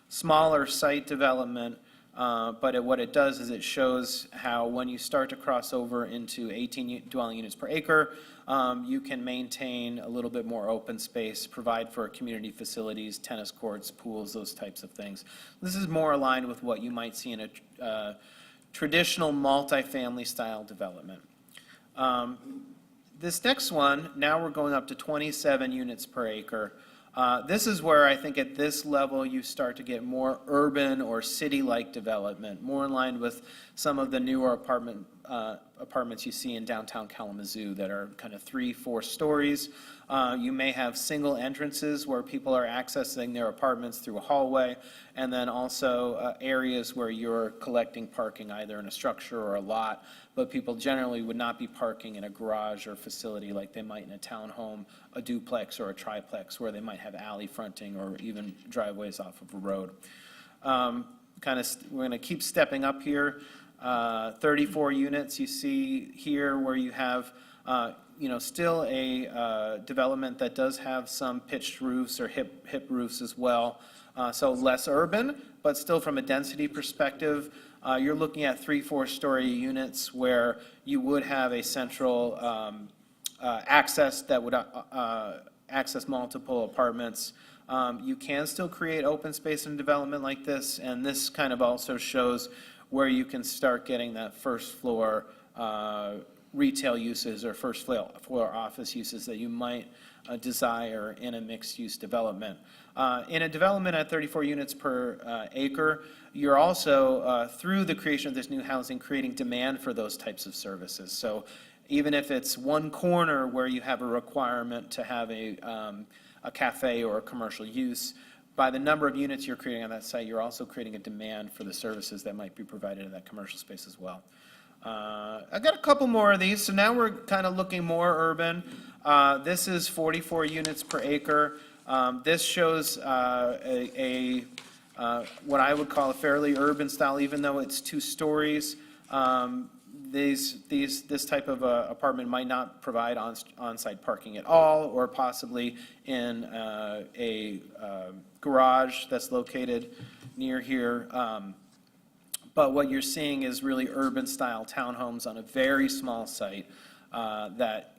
smaller site development, but what it does is it shows how when you start to cross over into 18 dwelling units per acre, you can maintain a little bit more open space, provide for community facilities, tennis courts, pools, those types of things. This is more aligned with what you might see in a traditional multifamily style development. This next one, now we're going up to 27 units per acre. This is where I think at this level you start to get more urban or city-like development, more in line with some of the newer apartments you see in downtown Kalamazoo that are kind of 3-4 stories. You may have single entrances where people are accessing their apartments through a hallway, and then also areas where you're collecting parking either in a structure or a lot, but people generally would not be parking in a garage or facility like they might in a townhome, a duplex, or a triplex, where they might have alley fronting or even driveways off of a road. We're going to keep stepping up here. 34 units you see here, where you have still a development that does have some pitched roofs or hip roofs as well. So less urban, but still from a density perspective, you're looking at 3-4 story units where you would have a central access that would access multiple apartments. You can still create open space in development like this, and this kind of also shows where you can start getting that first floor retail uses or first floor office uses that you might desire in a mixed-use development. In a development at 34 units per acre, you're also, through the creation of this new housing, creating demand for those types of services. So even if it's one corner where you have a requirement to have a cafe or a commercial use, by the number of units you're creating on that site, you're also creating a demand for the services that might be provided in that commercial space as well. I've got a couple more of these. So now we're kind of looking more urban. This is 44 units per acre. This shows what I would call a fairly urban style, even though it's 2 stories. This type of apartment might not provide on-site parking at all, or possibly in a garage that's located near here. But what you're seeing is really urban-style townhomes on a very small site that,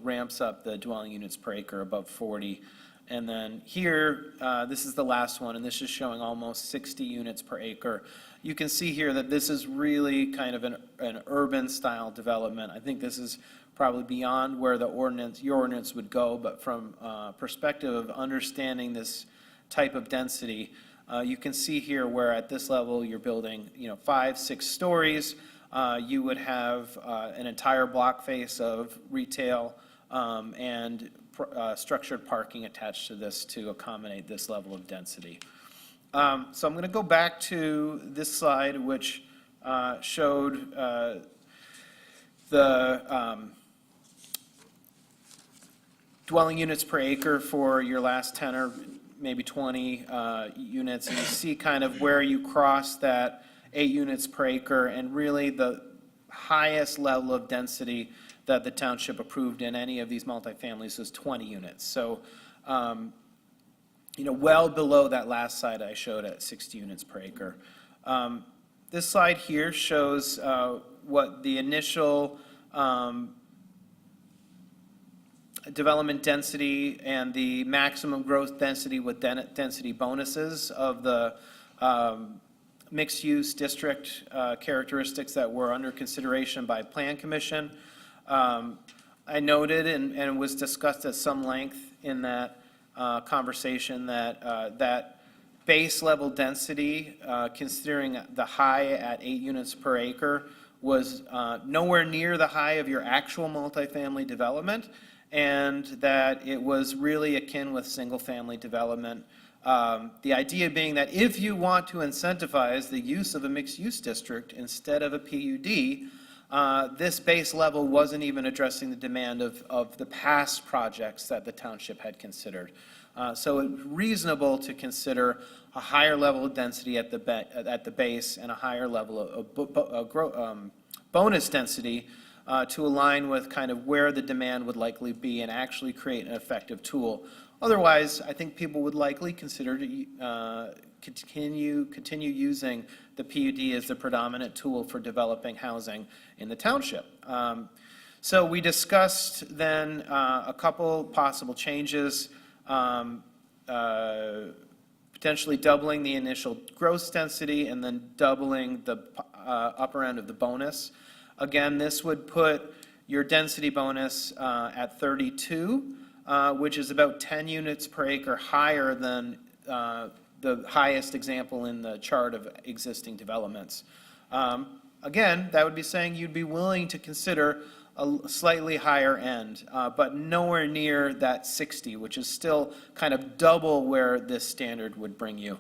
ramps up the dwelling units per acre above 40. And then here, this is the last one, and this is showing almost 60 units per acre. You can see here that this is really kind of an urban-style development. I think this is probably beyond where your ordinance would go, but from perspective of understanding this type of density, you can see here where at this level you're building, 5, 6 stories. You would have an entire block face of retail and structured parking attached to this to accommodate this level of density. So I'm going to go back to this slide, which showed the dwelling units per acre for your last 10 or maybe 20 units. And you see kind of where you cross that 8 units per acre, and really the highest level of density that the township approved in any of these multifamilies was 20 units. So, well below that last slide I showed at 60 units per acre. This slide here shows what the initial development density and the maximum growth density with density bonuses of the mixed-use district characteristics that were under consideration by Plan Commission. I noted and was discussed at some length in that conversation that that base level density, considering the high at 8 units per acre, was nowhere near the high of your actual multifamily development, and that it was really akin with single-family development. The idea being that if you want to incentivize the use of a mixed-use district instead of a PUD, this base level wasn't even addressing the demand of the past projects that the township had considered. So it's reasonable to consider a higher level of density at the base and a higher level of bonus density to align with kind of where the demand would likely be and actually create an effective tool. Otherwise, I think people would likely consider to continue using the PUD as the predominant tool for developing housing in the township. So we discussed then a couple possible changes, potentially doubling the initial gross density and then doubling the upper end of the bonus. Again, this would put your density bonus at 32, which is about 10 units per acre higher than the highest example in the chart of existing developments. Again, that would be saying you'd be willing to consider a slightly higher end, but nowhere near that 60, which is still kind of double where this standard would bring you.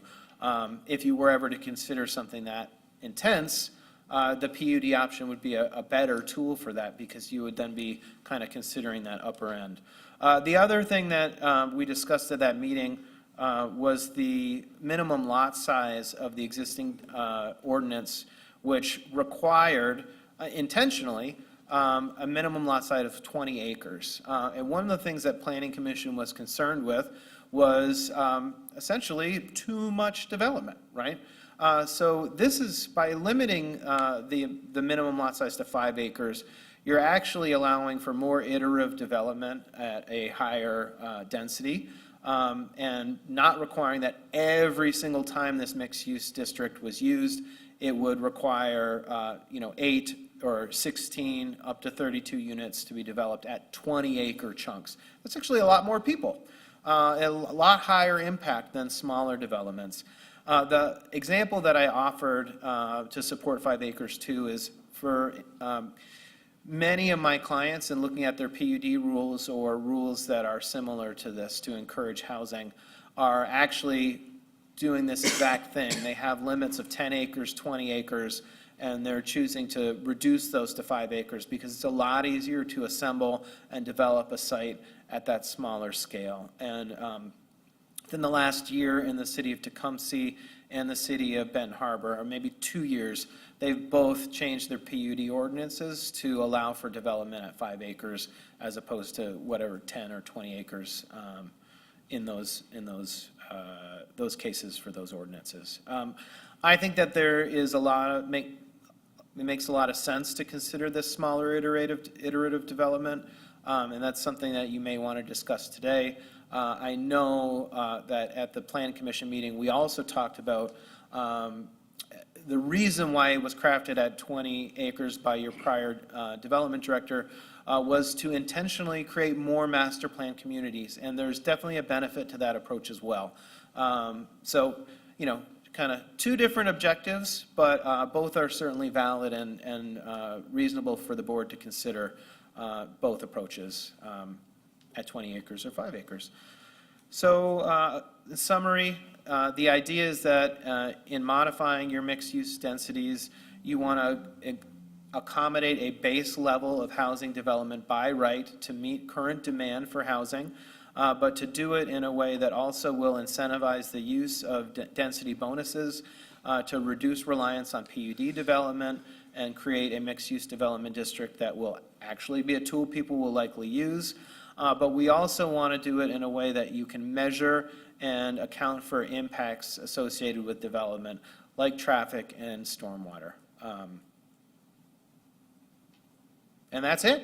If you were ever to consider something that intense, the PUD option would be a better tool for that, because you would then be kind of considering that upper end. The other thing that we discussed at that meeting was the minimum lot size of the existing ordinance, which required intentionally a minimum lot size of 20 acres. And one of the things that Planning Commission was concerned with was essentially too much development, right? So this is, by limiting the minimum lot size to 5 acres, you're actually allowing for more iterative development at a higher density, and not requiring that every single time this mixed-use district was used, it would require 8 or 16 up to 32 units to be developed at 20-acre chunks. That's actually a lot more people, a lot higher impact than smaller developments. The example that I offered to support 5 acres too is for many of my clients, in looking at their PUD rules or rules that are similar to this to encourage housing, are actually doing this exact thing. They have limits of 10 acres, 20 acres, and they're choosing to reduce those to 5 acres because it's a lot easier to assemble and develop a site at that smaller scale. And within the last year in the city of Tecumseh and the city of Benton Harbor, or maybe 2 years, they've both changed their PUD ordinances to allow for development at 5 acres as opposed to whatever 10 or 20 acres in those cases for those ordinances. I think that there is it makes a lot of sense to consider this smaller iterative development, and that's something that you may want to discuss today. I know that at the Plan Commission meeting, we also talked about the reason why it was crafted at 20 acres by your prior development director was to intentionally create more master plan communities, and there's definitely a benefit to that approach as well. So, kind of two different objectives, but both are certainly valid and reasonable for the board to consider both approaches at 20 acres or 5 acres. So, in summary, the idea is that in modifying your mixed-use densities, you want to accommodate a base level of housing development by right to meet current demand for housing, but to do it in a way that also will incentivize the use of density bonuses to reduce reliance on PUD development and create a mixed-use development district that will actually be a tool people will likely use. But we also want to do it in a way that you can measure and account for impacts associated with development, like traffic and stormwater. And that's it.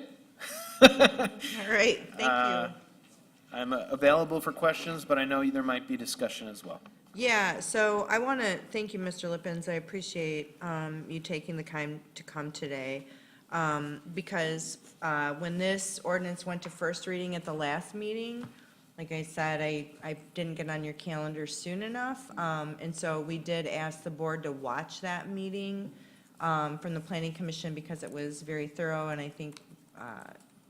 All right, thank you. I'm available for questions, but I know there might be discussion as well. Yeah, so I want to thank you, Mr. Lippens. I appreciate you taking the time to come today. Because when this ordinance went to first reading at the last meeting, like I said, I didn't get on your calendar soon enough. And so we did ask the board to watch that meeting from the Planning Commission because it was very thorough, and I think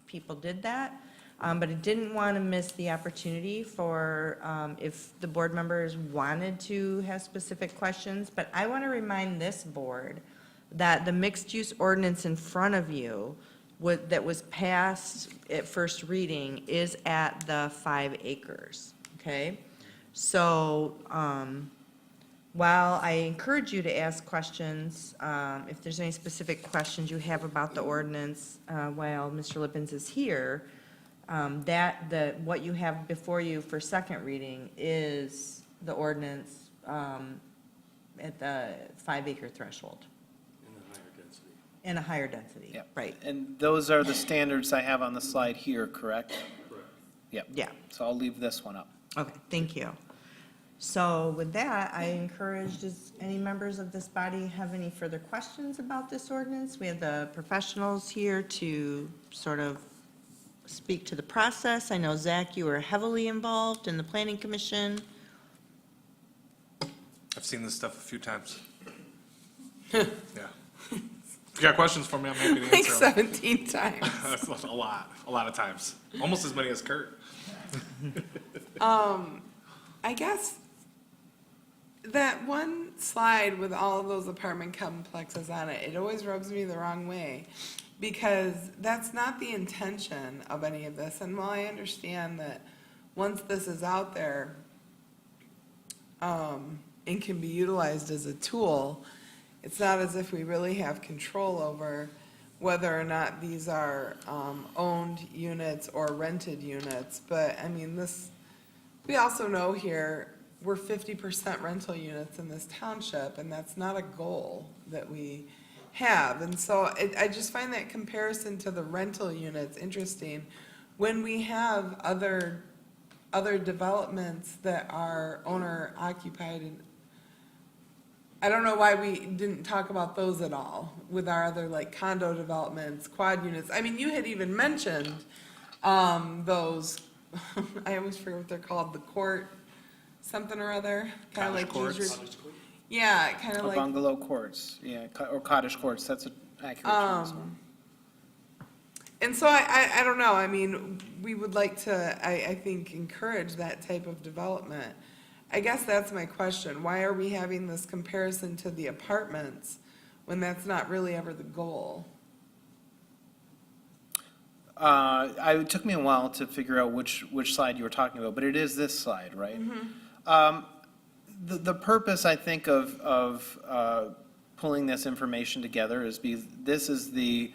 people did that. But I didn't want to miss the opportunity for if the board members wanted to have specific questions. But I want to remind this board that the mixed-use ordinance in front of you that was passed at first reading is at the 5 acres, okay? So while I encourage you to ask questions, if there's any specific questions you have about the ordinance while Mr. Lippens is here, what you have before you for second reading is the ordinance at the 5 acre threshold. In a higher density, Yep. right, And those are the standards I have on the slide here, correct? Correct. Yep. yeah, So I'll leave this one up. okay, thank you. So with that, I encourage, does any members of this body have any further questions about this ordinance? We have the professionals here to sort of speak to the process. I know, Zach, you were heavily involved in the Planning Commission. I've seen this stuff a few times. Yeah. If you got questions for me, I'm happy to Like answer them. 17 times. That's a lot of times. Almost as many as Kurt. I guess that one slide with all of those apartment complexes on it, it always rubs me the wrong way, because that's not the intention of any of this. And while I understand that once this is out there, and can be utilized as a tool, it's not as if we really have control over whether or not these are owned units or rented units. But, I mean, we also know here, we're 50% rental units in this township, and that's not a goal that we have. And so I just find that comparison to the rental units interesting. When we have other developments that are owner occupied, and I don't know why we didn't talk about those at all with our other like condo developments, quad units. I mean, you had even mentioned those, I always forget what they're called, the court, something or other. Kind of like Courts. yeah, kind of Or like. bungalow courts, yeah, or cottage courts, that's an accurate term as well. And so I don't know, I mean, we would like to, I think, encourage that type of development. I guess that's my question. Why are we having this comparison to the apartments when that's not really ever the goal. It took me a while to figure out which slide you were talking about, but it is this slide, right? The purpose, I think, of pulling this information together is because this is the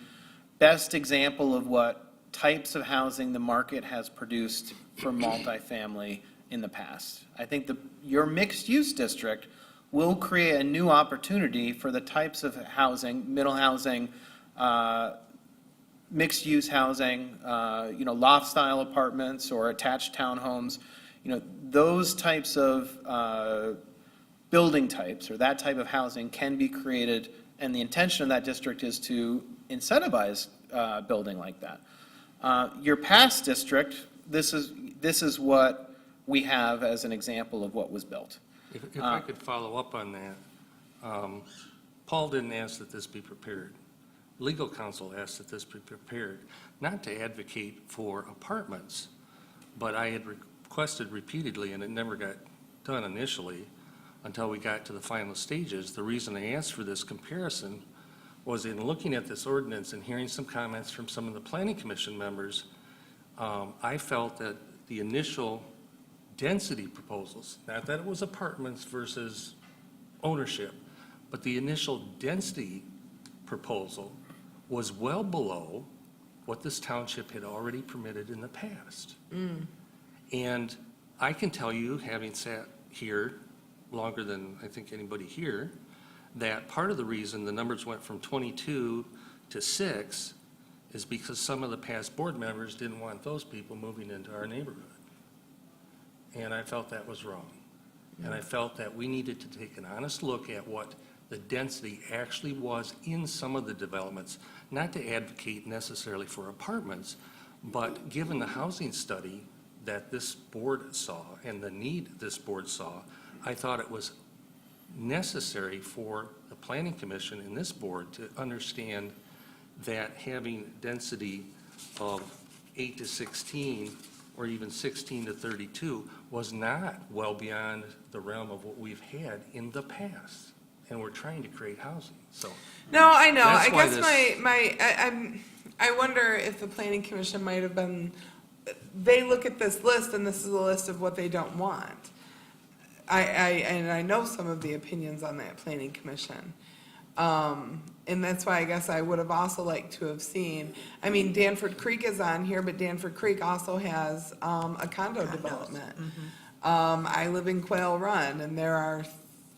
best example of what types of housing the market has produced for multifamily in the past. I think your mixed-use district will create a new opportunity for the types of housing, middle housing, mixed-use housing, loft-style apartments or attached townhomes, those types of building types or that type of housing can be created, and the intention of that district is to incentivize building like that. Your past district, this is what we have as an example of what was built. If I could follow up on that, Paul didn't ask that this be prepared. Legal counsel asked that this be prepared, not to advocate for apartments, but I had requested repeatedly, and it never got done initially until we got to the final stages. The reason I asked for this comparison was in looking at this ordinance and hearing some comments from some of the planning commission members, I felt that the initial density proposals, not that it was apartments versus ownership, but the initial density proposal was well below what this township had already permitted in the past. And I can tell you, having sat here longer than I think anybody here, that part of the reason the numbers went from 22 to 6 is because some of the past board members didn't want those people moving into our neighborhood. And I felt that was wrong. And I felt that we needed to take an honest look at what the density actually was in some of the developments, not to advocate necessarily for apartments, but given the housing study that this board saw and the need this board saw, I thought it was necessary for the planning commission and this board to understand that having density of 8 to 16 or even 16 to 32 was not well beyond the realm of what we've had in the past. And we're trying to create housing, so. No, I know. That's I why guess this- I wonder if the planning commission might have been, they look at this list and this is a list of what they don't want. And I know some of the opinions on that planning commission. And that's why I guess I would have also liked to have seen, I mean, Danford Creek is on here, but Danford Creek also has, a condo development. I live in Quail Run, and there are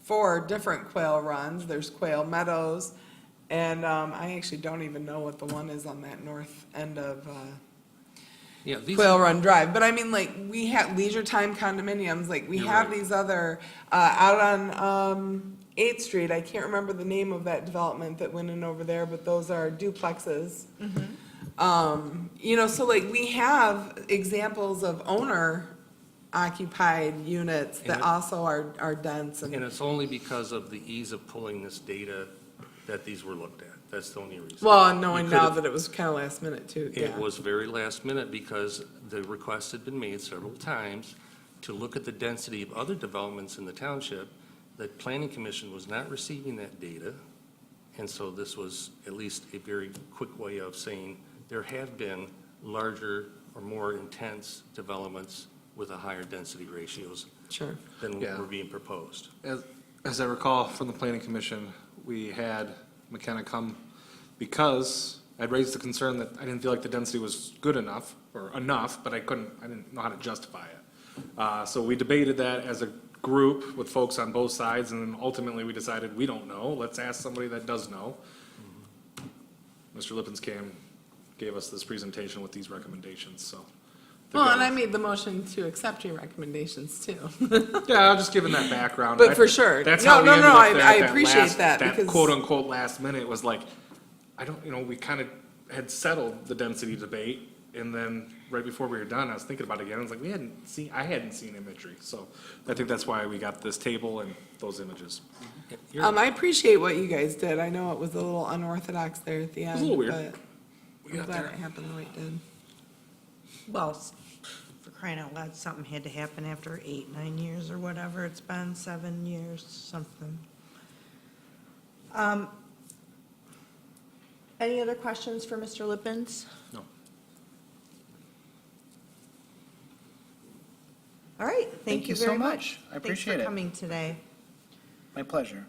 4 different Quail Runs. There's Quail Meadows, and, I actually don't even know what the one is on that north end of, Yeah, these, Quail Run Drive, but I mean, like, we have leisure time condominiums, like, we You're have right. these other, out on, 8th Street, I can't remember the name of that development that went in over there, but those are duplexes. So like, we have examples of owner occupied units that And it- also are dense and and, it's only because of the ease of pulling this data that these were looked at. That's the only reason. well, and knowing You now could've- that it was kind of last minute too, yeah. It was very last minute because the request had been made several times to look at the density of other developments in the township. The planning commission was not receiving that data, and so this was at least a very quick way of saying there have been larger or more intense developments with a higher density ratios Sure. than Yeah. were being proposed. As I recall from the planning commission, we had McKenna come because I'd raised the concern that I didn't feel like the density was good enough, or enough, but I didn't know how to justify it. So we debated that as a group with folks on both sides, and then ultimately we decided, we don't know, let's ask somebody that does know. Mr. Lippens came, gave us this presentation with these recommendations, so. Well, and I made the motion to accept your recommendations too. Yeah, I'm just giving that background. But for sure. That's No, how we no, ended no, up I- there I at appreciate last- that because- quote-unquote last minute was like, we kind of had settled the density debate, and then right before we were done, I was thinking about it again, I was like, I hadn't seen imagery, so I think that's why we got this table and those images. I appreciate what you guys did. I know it was a little unorthodox there at the end. a little weird. But We I'm got glad there. it happened the way it did. Well, for crying out loud, something had to happen after 8, 9 years or whatever it's been, 7 years, something. Any other questions for Mr. Lippens? No. All right, thank you you so very much. much. I appreciate Thanks it. for coming today. My pleasure.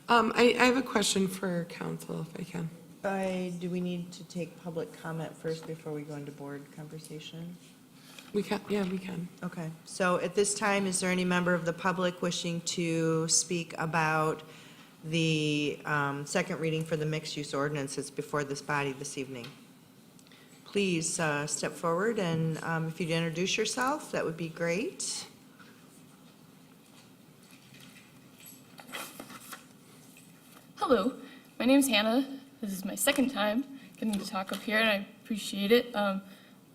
I have a question for council, if I can. Do we need to take public comment first before we go into board conversation? We can, yeah, we can. Okay, so at this time, is there any member of the public wishing to speak about the second reading for the mixed-use ordinance that's before this body this evening? Please step forward, and if you'd introduce yourself, that would be great. Hello, my name's Hannah. This is my second time getting to talk up here, and I appreciate it.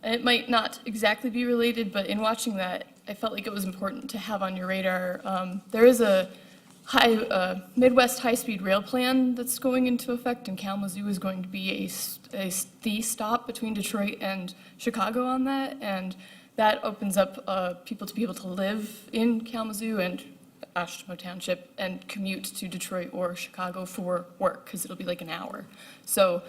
It might not exactly be related, but in watching that, I felt like it was important to have on your radar. There is a Midwest high-speed rail plan that's going into effect, and Kalamazoo is going to be the stop between Detroit and Chicago on that, and that opens up people to be able to live in Kalamazoo and Oshtemo Township and commute to Detroit or Chicago for work, because it'll be like an hour. So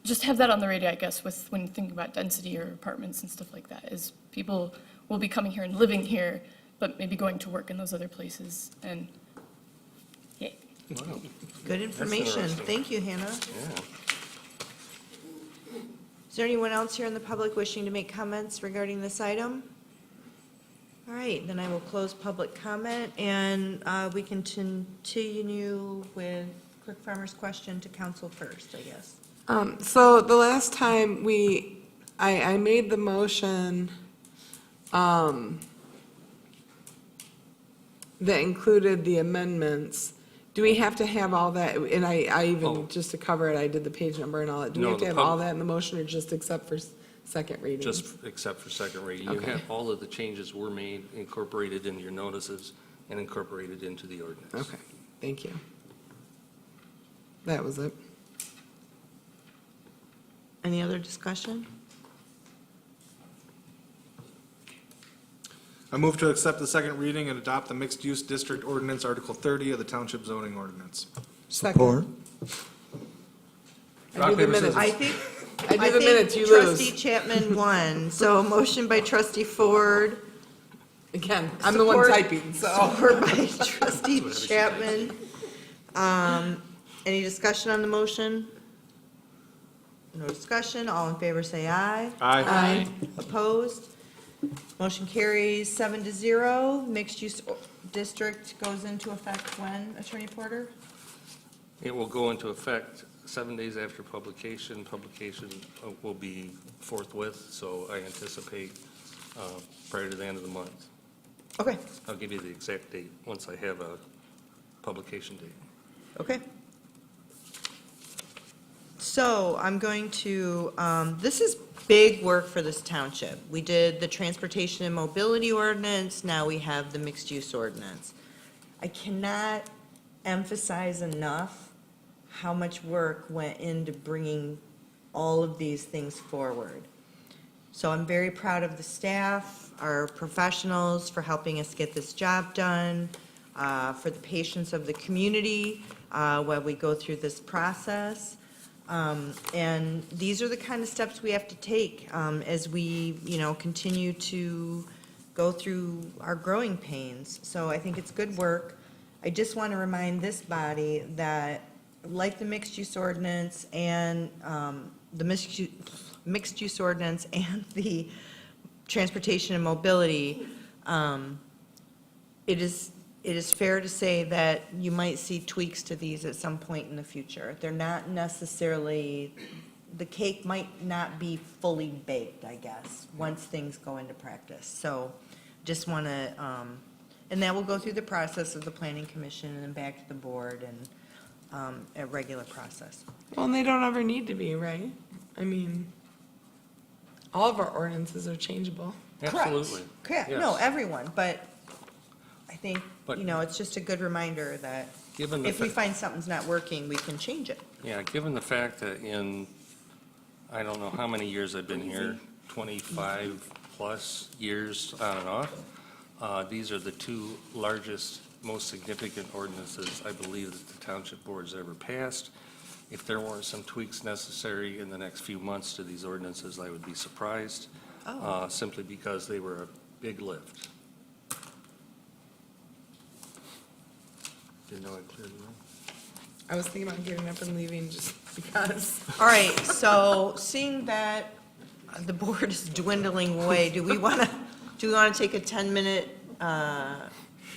just have that on the radar, I guess, with when you think about density or apartments and stuff like that, is people will be coming here and living here, but maybe going to work in those other places, and yay. Good information. interesting. Thank you, Hannah. Yeah. Is there anyone else here in the public wishing to make comments regarding this item? All right, then I will close public comment, and we can continue with Clerk Farmer's question to council first, I guess. So the last time I made the motion, that included the amendments. Do we have to have all that? And I even, Oh. just to cover it, I did the page number and all that. Do we No, have to the have all that in the motion, or just except for second reading? Just except for second reading. You Okay. have, all of the changes were made, incorporated into your notices, and incorporated into the ordinance. Okay, thank you. That was it. Any other discussion? I move to accept the second reading and adopt the mixed-use district ordinance, Article 30 of the Township zoning ordinance. Second. I do the paper, minutes. I think. I do the think minutes, you Trustee lose. Chapman won. So a motion by trustee Ford, Again, I'm the one Support. typing, so. support by trustee Chapman. Any discussion on the motion? No discussion. All in favor, say aye. Aye. Opposed? Motion carries 7-0. Mixed-use district goes into effect when, Attorney Porter? It will go into effect 7 days after publication. Publication will be forthwith, so I anticipate prior to the end of the month. Okay, I'll give you the exact date once I have a publication date. okay. So I'm going to, this is big work for this township. We did the transportation and mobility ordinance, now we have the mixed-use ordinance. I cannot emphasize enough how much work went into bringing all of these things forward. So I'm very proud of the staff, our professionals for helping us get this job done, for the patience of the community while we go through this process. And these are the kind of steps we have to take as we, continue to go through our growing pains. So I think it's good work. I just want to remind this body that, like the mixed-use ordinance and the mixed-use ordinance and the transportation and mobility, it is fair to say that you might see tweaks to these at some point in the future. They're not necessarily, the cake might not be fully baked, I guess, once things go into practice. So just want to, and that will go through the process of the planning commission and then back to the board and a regular process. Well, and they don't ever need to be, right? I mean, all of our ordinances are changeable. Absolutely. Correct, Yes. no, everyone, but I think, But- it's just a good reminder that Given the if we fa- find something's not working, we can change it. Yeah, given the fact that in, I don't know how many years I've been here, 25-plus years on and off, these are the two largest most significant ordinances I believe that the township board's ever passed. If there weren't some tweaks necessary in the next few months to these ordinances, I would be surprised, simply because they were a big lift. Didn't know I cleared the room. I was thinking about getting up and leaving just because. All right, so seeing that the board is dwindling away, do we want to take a 10-minute?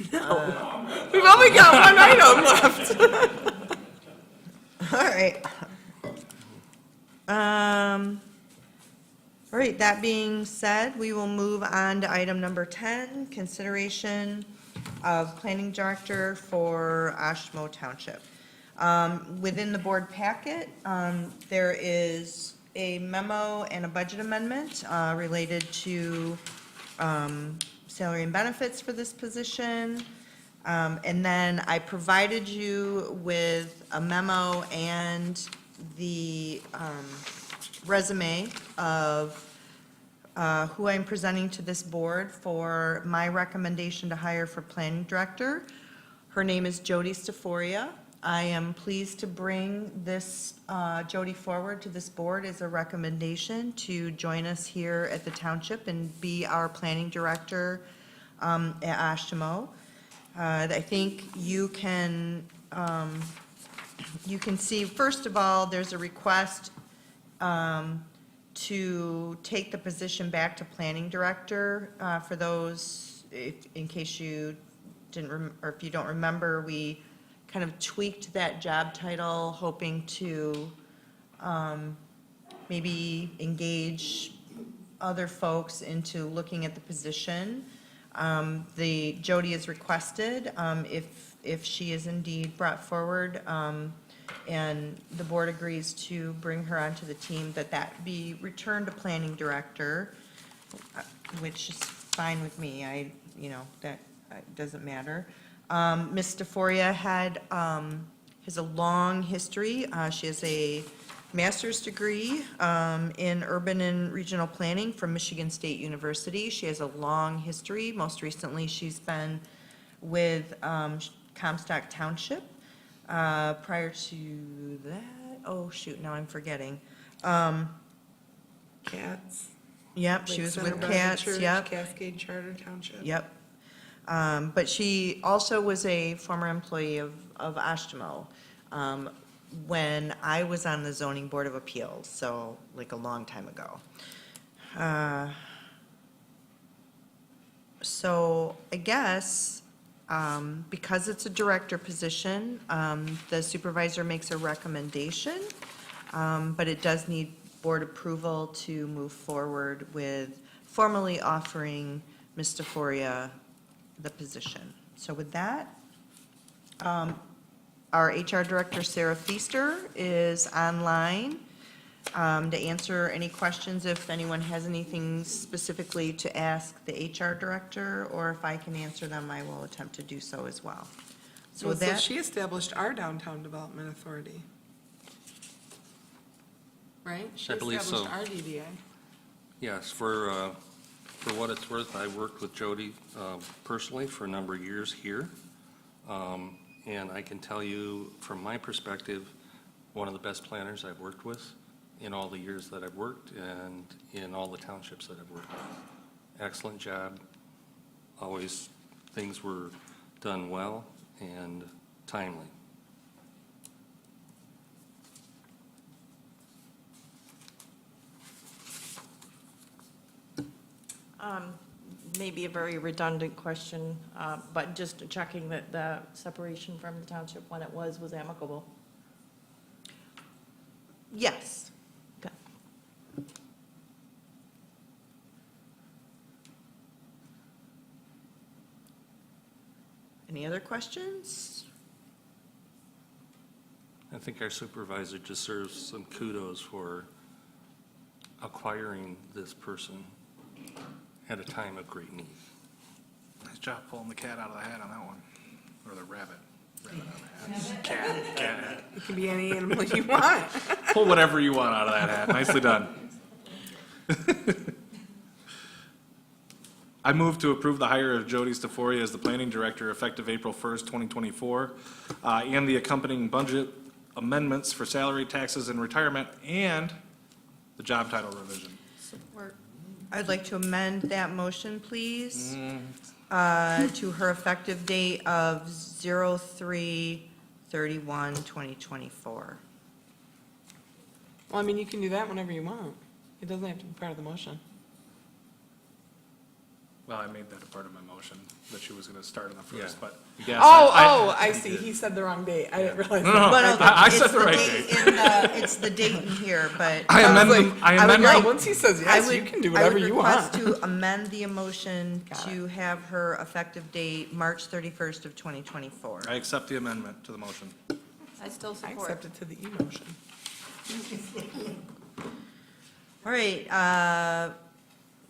We've only got one item left. All right. All right, that being said, we will move on to item number 10, consideration of planning director for Oshtemo Township. Within the board packet, there is a memo and a budget amendment related to salary and benefits for this position. And then I provided you with a memo and the resume of who I'm presenting to this board for my recommendation to hire for planning director. Her name is Jody Staforia. I am pleased to bring this Jody forward to this board as a recommendation to join us here at the township and be our planning director at Oshtemo. I think you can see, first of all, there's a request to take the position back to planning director. For those, in case you didn't, or if you don't remember, we kind of tweaked that job title, hoping to maybe engage other folks into looking at the position. The Jody is requested, if she is indeed brought forward, and the board agrees to bring her onto the team, that be returned to planning director, which is fine with me. That doesn't matter. Ms. Staforia has a long history. She has a master's degree in urban and regional planning from Michigan State University. She has a long history. Most recently, she's been with Comstock Township. Prior to that, oh shoot, now I'm forgetting. Cats. Yep, she was Lake with Center Cats, Baptist Church, yep. Cascade Charter Township. Yep. But she also was a former employee of Oshtemo when I was on the zoning board of appeals, so like a long time ago. So I guess, because it's a director position, the supervisor makes a recommendation, but it does need board approval to move forward with formally offering Ms. Staforia the position. So with that, our HR director, Sarah Feaster, is online to answer any questions if anyone has anything specifically to ask the HR director, or if I can answer them, I will attempt to do so as well. So with that, she established our Downtown Development Authority. Right? I believe so. She established our DDA. Yes, for what it's worth, I worked with Jody personally for a number of years here. And I can tell you, from my perspective, one of the best planners I've worked with in all the years that I've worked and in all the townships that I've worked with. Excellent job. Always things were done well and timely. Maybe a very redundant question, but just checking that the separation from the township when it was amicable. yes. Okay. Any other questions? I think our supervisor deserves some kudos for acquiring this person at a time of great need. Nice job pulling the cat out of the hat on that one, or the rabbit. Rabbit out of the hat. Cat hat. It can be any animal you want. Pull whatever you want out of that hat. Nicely done. I move to approve the hire of Jody Staforia as the planning director effective April 1st, 2024, and the accompanying budget amendments for salary, taxes, and retirement, and the job title revision. I'd like to amend that motion, please, to her effective date of 03/31/2024. Well, I mean, you can do that whenever you want. It doesn't have to be part of the motion. Well, I made that a part of my motion, that she was gonna start on the first, Yeah. but yes. I see. He said the wrong date. I didn't realize No, that. no, But I it's said the right date date. in it's the date in here, but I amend, was the- like, I I would amend, like- the- once he says yes, you can do whatever you I would request want. to amend the motion to have her effective date March 31st of 2024. I accept the amendment to the motion. I still I support. accept it to the emotion. All right,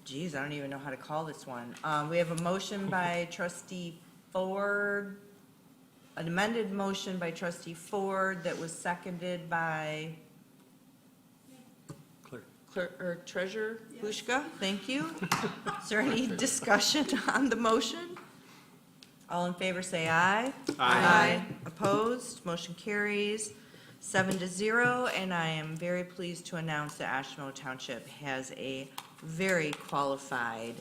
geez, I don't even know how to call this one. We have a motion by trustee Ford, an amended motion by trustee Ford that was seconded by clerk, or treasurer Bushka, thank you. Is there any discussion on the motion? All in favor, say aye. Aye. Opposed, motion carries 7-0, and I am very pleased to announce that Oshtemo Township has a very qualified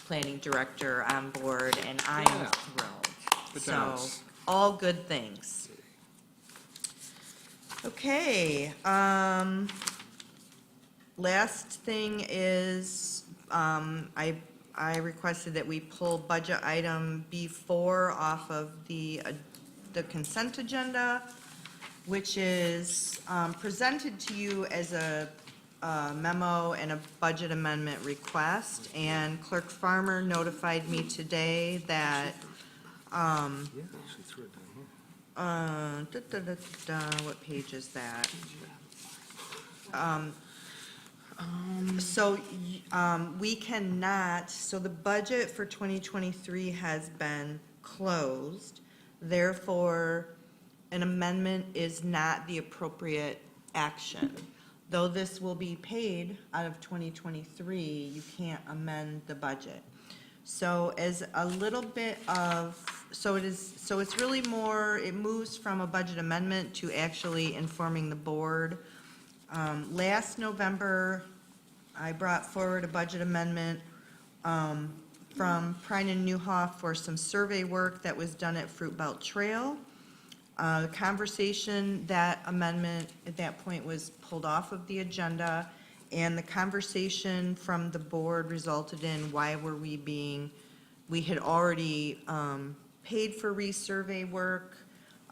planning director on board, and I am thrilled. Good So, times. all good things. Okay, last thing is, I requested that we pull budget item B4 off of the consent agenda, which is presented to you as a memo and a budget amendment request. And Clerk Farmer notified me today that, Yeah, she threw it down here. what page is that? So, we cannot, so the budget for 2023 has been closed. Therefore, an amendment is not the appropriate action. Though this will be paid out of 2023, you can't amend the budget. So as a little bit of, so it's really more, it moves from a budget amendment to actually informing the board. Last November, I brought forward a budget amendment from Prine and Newhoff for some survey work that was done at Fruit Belt Trail. The conversation, that amendment at that point was pulled off of the agenda, and the conversation from the board resulted in why were we being, we had already paid for resurvey work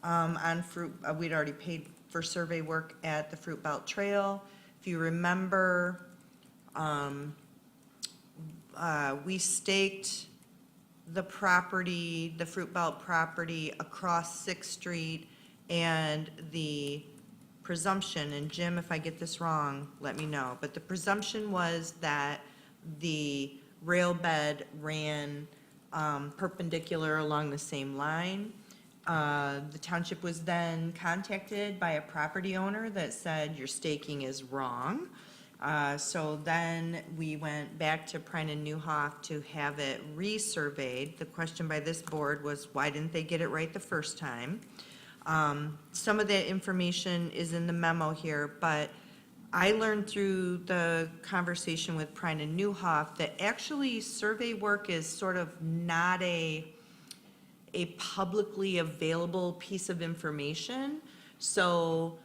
on Fruit, we'd already paid for survey work at the Fruit Belt Trail. If you remember, we staked the property, the Fruit Belt property across Sixth Street, and the presumption, and Jim, if I get this wrong, let me know, but the presumption was that the rail bed ran perpendicular along the same line. The township was then contacted by a property owner that said, your staking is wrong. So then we went back to Prine and Newhoff to have it resurveyed. The question by this board was, why didn't they get it right the first time? Some of that information is in the memo here, but I learned through the conversation with Prine and Newhoff that actually survey work is sort of not a publicly available piece of information. So,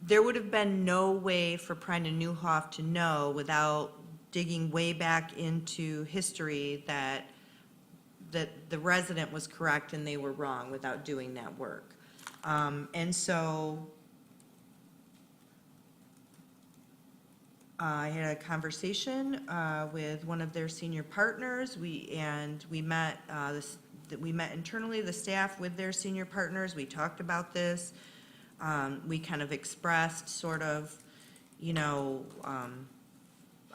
there would have been no way for Prine and Newhoff to know without digging way back into history that the resident was correct and they were wrong without doing that work. And so I had a conversation with one of their senior partners. We met internally, the staff with their senior partners. We talked about this. We kind of expressed sort of,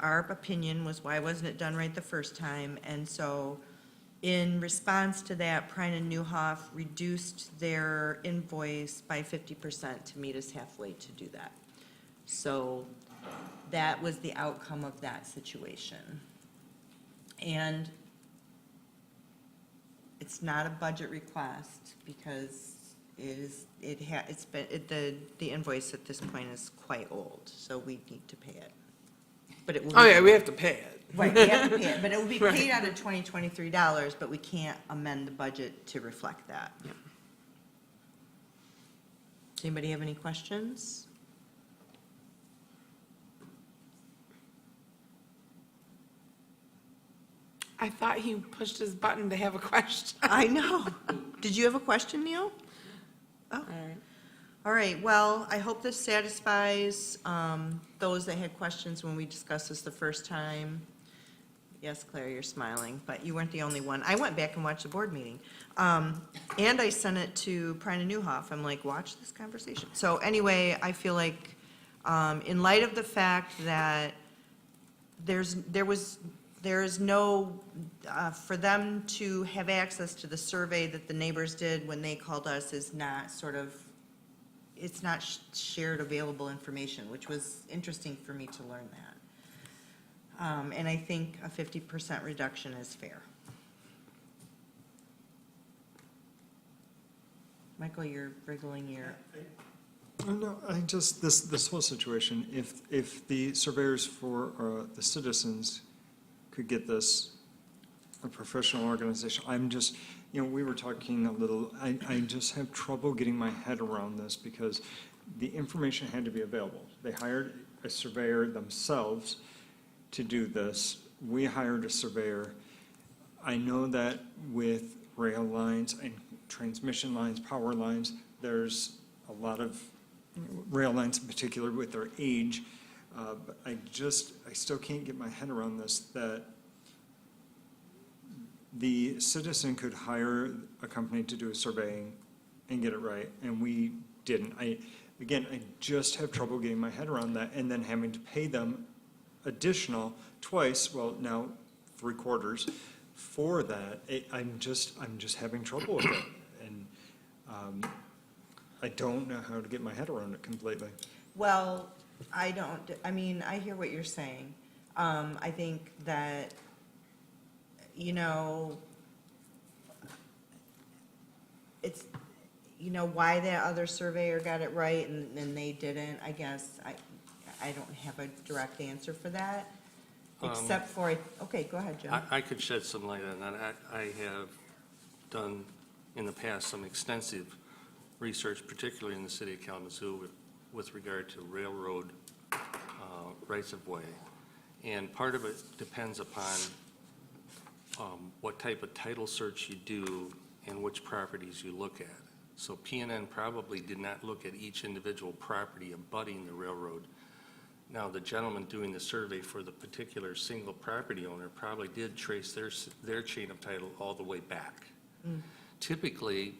our opinion was why wasn't it done right the first time? And so in response to that, Prine and Newhoff reduced their invoice by 50% to meet us halfway to do that. So that was the outcome of that situation. And it's not a budget request because the invoice at this point is quite old, so we need to pay it. But it will. Oh, yeah, we have to pay it. Right, we have to pay it, but it will be Right. paid out of $2023, but we can't amend the budget to reflect that. Does anybody have any questions? I thought he pushed his button to have a question. I know. Did you have a question, Neil? Oh. All right, well, I hope this satisfies those that had questions when we discussed this the first time. Yes, Claire, you're smiling, but you weren't the only one. I went back and watched the board meeting. And I sent it to Prina Newhoff. I'm like, watch this conversation. So anyway, I feel like in light of the fact that there is no, for them to have access to the survey that the neighbors did when they called us is not it's not shared available information, which was interesting for me to learn that. And I think a 50% reduction is fair. Michael, you're wriggling your, Oh, no, this whole situation, if the surveyors for the citizens could get this, a professional organization, we were talking a little, I just have trouble getting my head around this because the information had to be available. They hired a surveyor themselves to do this. We hired a surveyor. I know that with rail lines and transmission lines, power lines, there's a lot of rail lines in particular with their age. But I still can't get my head around this, that the citizen could hire a company to do a surveying and get it right, and we didn't. I just have trouble getting my head around that, and then having to pay them additional twice, well, now 3/4 for that. I'm just having trouble with it, and I don't know how to get my head around it completely. well, I hear what you're saying. I think that, it's, why that other surveyor got it right and they didn't, I guess, I don't have a direct answer for that, except for, okay, go ahead, Jim. I could shed some light on that. I have done in the past some extensive research, particularly in the city of Kalamazoo, with regard to railroad rights-of-way. And part of it depends upon what type of title search you do and which properties you look at. So PNN probably did not look at each individual property abutting the railroad. Now, the gentleman doing the survey for the particular single property owner probably did trace their chain of title all the way back. Typically,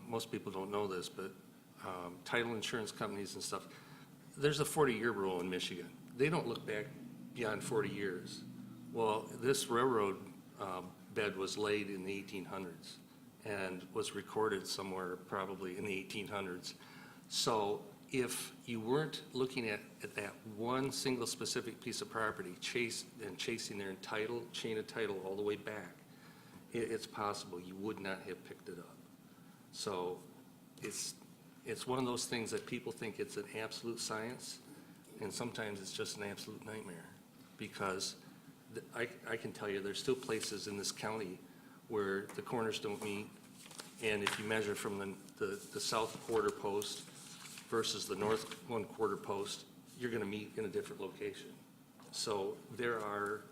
most people don't know this, but title insurance companies and stuff, there's a 40-year rule in Michigan. They don't look back beyond 40 years. Well, this railroad bed was laid in the 1800s and was recorded somewhere probably in the 1800s. So if you weren't looking at that one single specific piece of property, chasing their chain of title all the way back, it's possible you would not have picked it up. So it's one of those things that people think it's an absolute science, and sometimes it's just an absolute nightmare, because I can tell you there's still places in this county where the corners don't meet, and if you measure from the south quarter post versus the north 1/4 post, you're going to meet in a different location. So there are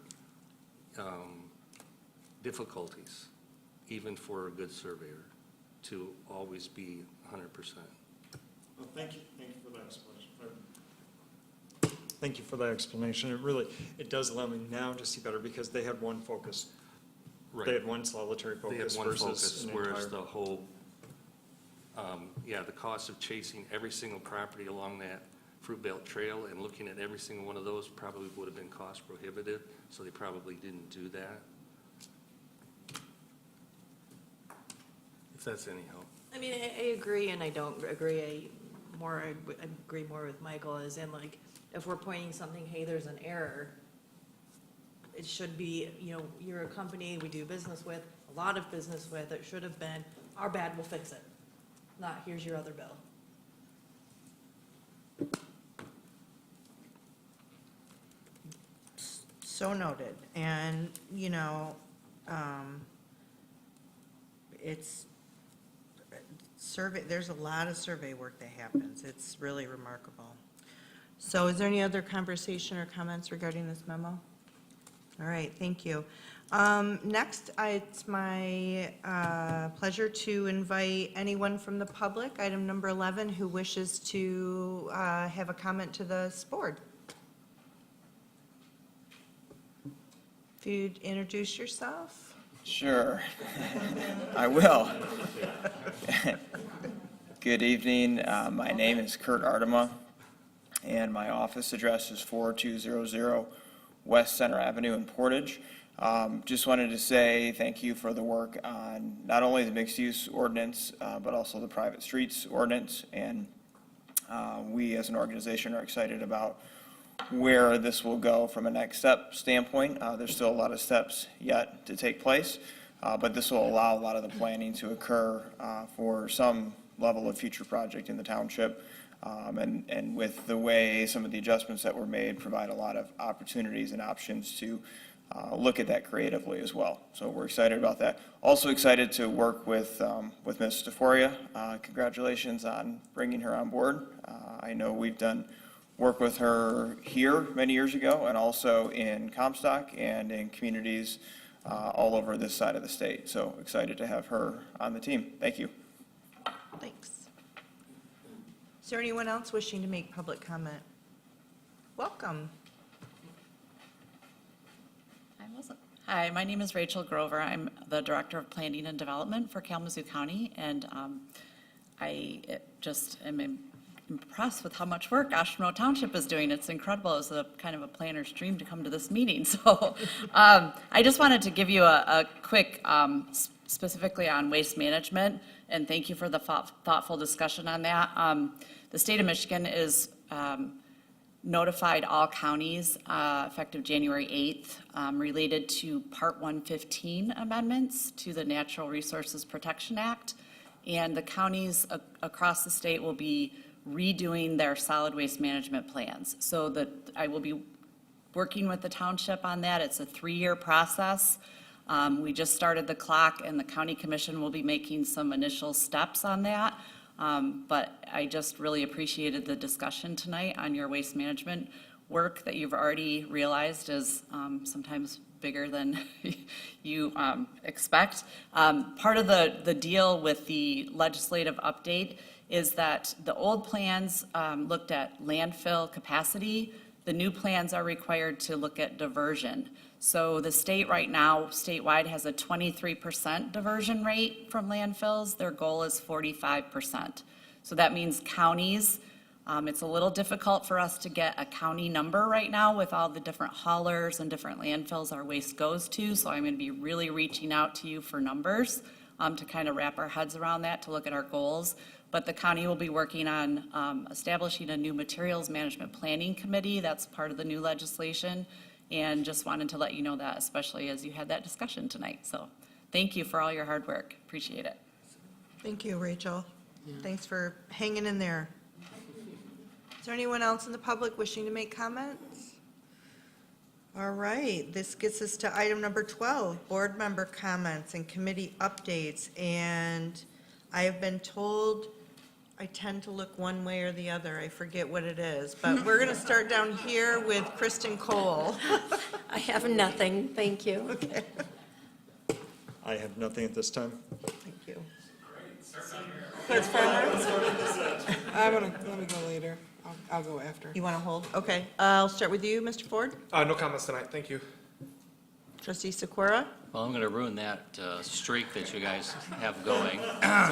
difficulties, even for a good surveyor, to always be 100%. Well, thank you for that explanation. Thank you for that explanation. It does allow me now to see better, because they had one focus. Right. They had one solitary They have focus one versus focus, an whereas entire. the whole, the cost of chasing every single property along that Fruit Belt Trail and looking at every single one of those probably would have been cost prohibitive, so they probably didn't do that. If that's any help. I mean, I agree and I don't agree. I agree more with Michael, as in, like, if we're pointing something, hey, there's an error, it should be, you're a company we do business with, a lot of business with, it should have been, our bad, we'll fix it. Not, here's your other bill. So noted. And, it's there's a lot of survey work that happens. It's really remarkable. So is there any other conversation or comments regarding this memo? All right, thank you. Next, it's my pleasure to invite anyone from the public, item number 11, who wishes to have a comment to this board. If you'd introduce yourself. Sure, I will. Good evening, my name is Kurt Artema, and my office address is 4200 West Center Avenue in Portage. Just wanted to say thank you for the work on not only the mixed-use ordinance, but also the private streets ordinance, and we as an organization are excited about where this will go from a next step standpoint. There's still a lot of steps yet to take place, but this will allow a lot of the planning to occur for some level of future project in the township. And with the way some of the adjustments that were made provide a lot of opportunities and options to look at that creatively as well. So we're excited about that. Also excited to work with Ms. DeForia. Congratulations on bringing her on board. I know we've done work with her here many years ago, and also in Comstock and in communities all over this side of the state. So excited to have her on the team. Thank you. Thanks. Is there anyone else wishing to make public comment? Welcome. Hi, my name is Rachel Grover. I'm the Director of Planning and Development for Kalamazoo County, and I just am impressed with how much work Oshtemo Township is doing. It's incredible. It's a kind of a planner's dream to come to this meeting. So I just wanted to give you a quick, specifically on waste management, and thank you for the thoughtful discussion on that. The state of Michigan is notified all counties effective January 8th related to Part 115 amendments to the Natural Resources Protection Act. And the counties across the state will be redoing their solid waste management plans. So I will be working with the township on that. It's a 3-year process. We just started the clock, and the county commission will be making some initial steps on that. But I just really appreciated the discussion tonight on your waste management work that you've already realized is sometimes bigger than you expect. Part of the deal with the legislative update is that the old plans looked at landfill capacity. The new plans are required to look at diversion. So the state right now, statewide, has a 23% diversion rate from landfills. Their goal is 45%. So that means counties, it's a little difficult for us to get a county number right now with all the different haulers and different landfills our waste goes to. So I'm going to be really reaching out to you for numbers to kind of wrap our heads around that, to look at our goals. But the county will be working on establishing a new materials management planning committee. That's part of the new legislation. And just wanted to let you know that, especially as you had that discussion tonight. So thank you for all your hard work. Appreciate it. Thank you, Rachel. Thanks for hanging in there. Is there anyone else in the public wishing to make comments? All right, this gets us to item number 12, board member comments and committee updates. And I have been told I tend to look one way or the other. I forget what it is, but we're going to start down here with Kristen Cole. I have nothing, thank you. Okay, I have nothing at this time. thank you. I'm gonna, let me go later. I'll go after. You want to hold? Okay, I'll start with you, Mr. Ford. No comments tonight, thank you. Trustee Sikora, Well, I'm going to ruin that streak that you guys have going.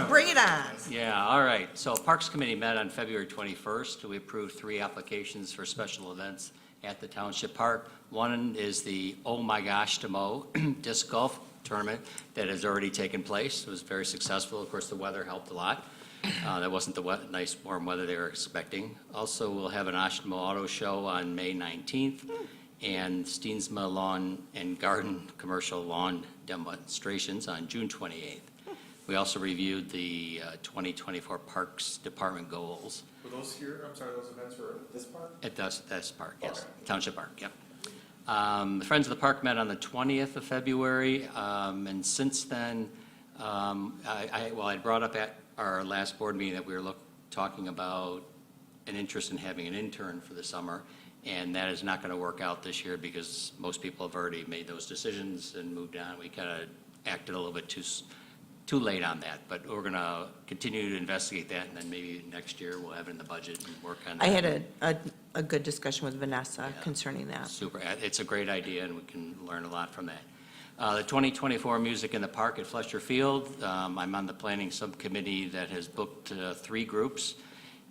bring it on. Yeah, all right. So Parks Committee met on February 21st. We approved 3 applications for special events at the Township Park. One is the Oh My Gosh Oshtemo Disc Golf Tournament that has already taken place. It was very successful. Of course, the weather helped a lot. That wasn't the nice warm weather they were expecting. Also, we'll have an Oshtemo Auto Show on May 19th. and Steensma Lawn and Garden commercial lawn demonstrations on June 28th. We also reviewed the 2024 Parks Department goals. Were those here, I'm sorry, those events were at this park? At this park, yes, Township Park, yep. The Friends of the Park met on the 20th of February, and since then, I brought up at our last board meeting that we were talking about an interest in having an intern for the summer, and that is not going to work out this year because most people have already made those decisions and moved on. We kind of acted a little bit too late on that, but we're going to continue to investigate that, and then maybe next year we'll have it in the budget and work on that. I had a good discussion with Vanessa concerning that. Super. It's a great idea, and we can learn a lot from that. The 2024 Music in the Park at Fletcher Field, I'm on the planning subcommittee that has booked 3 groups.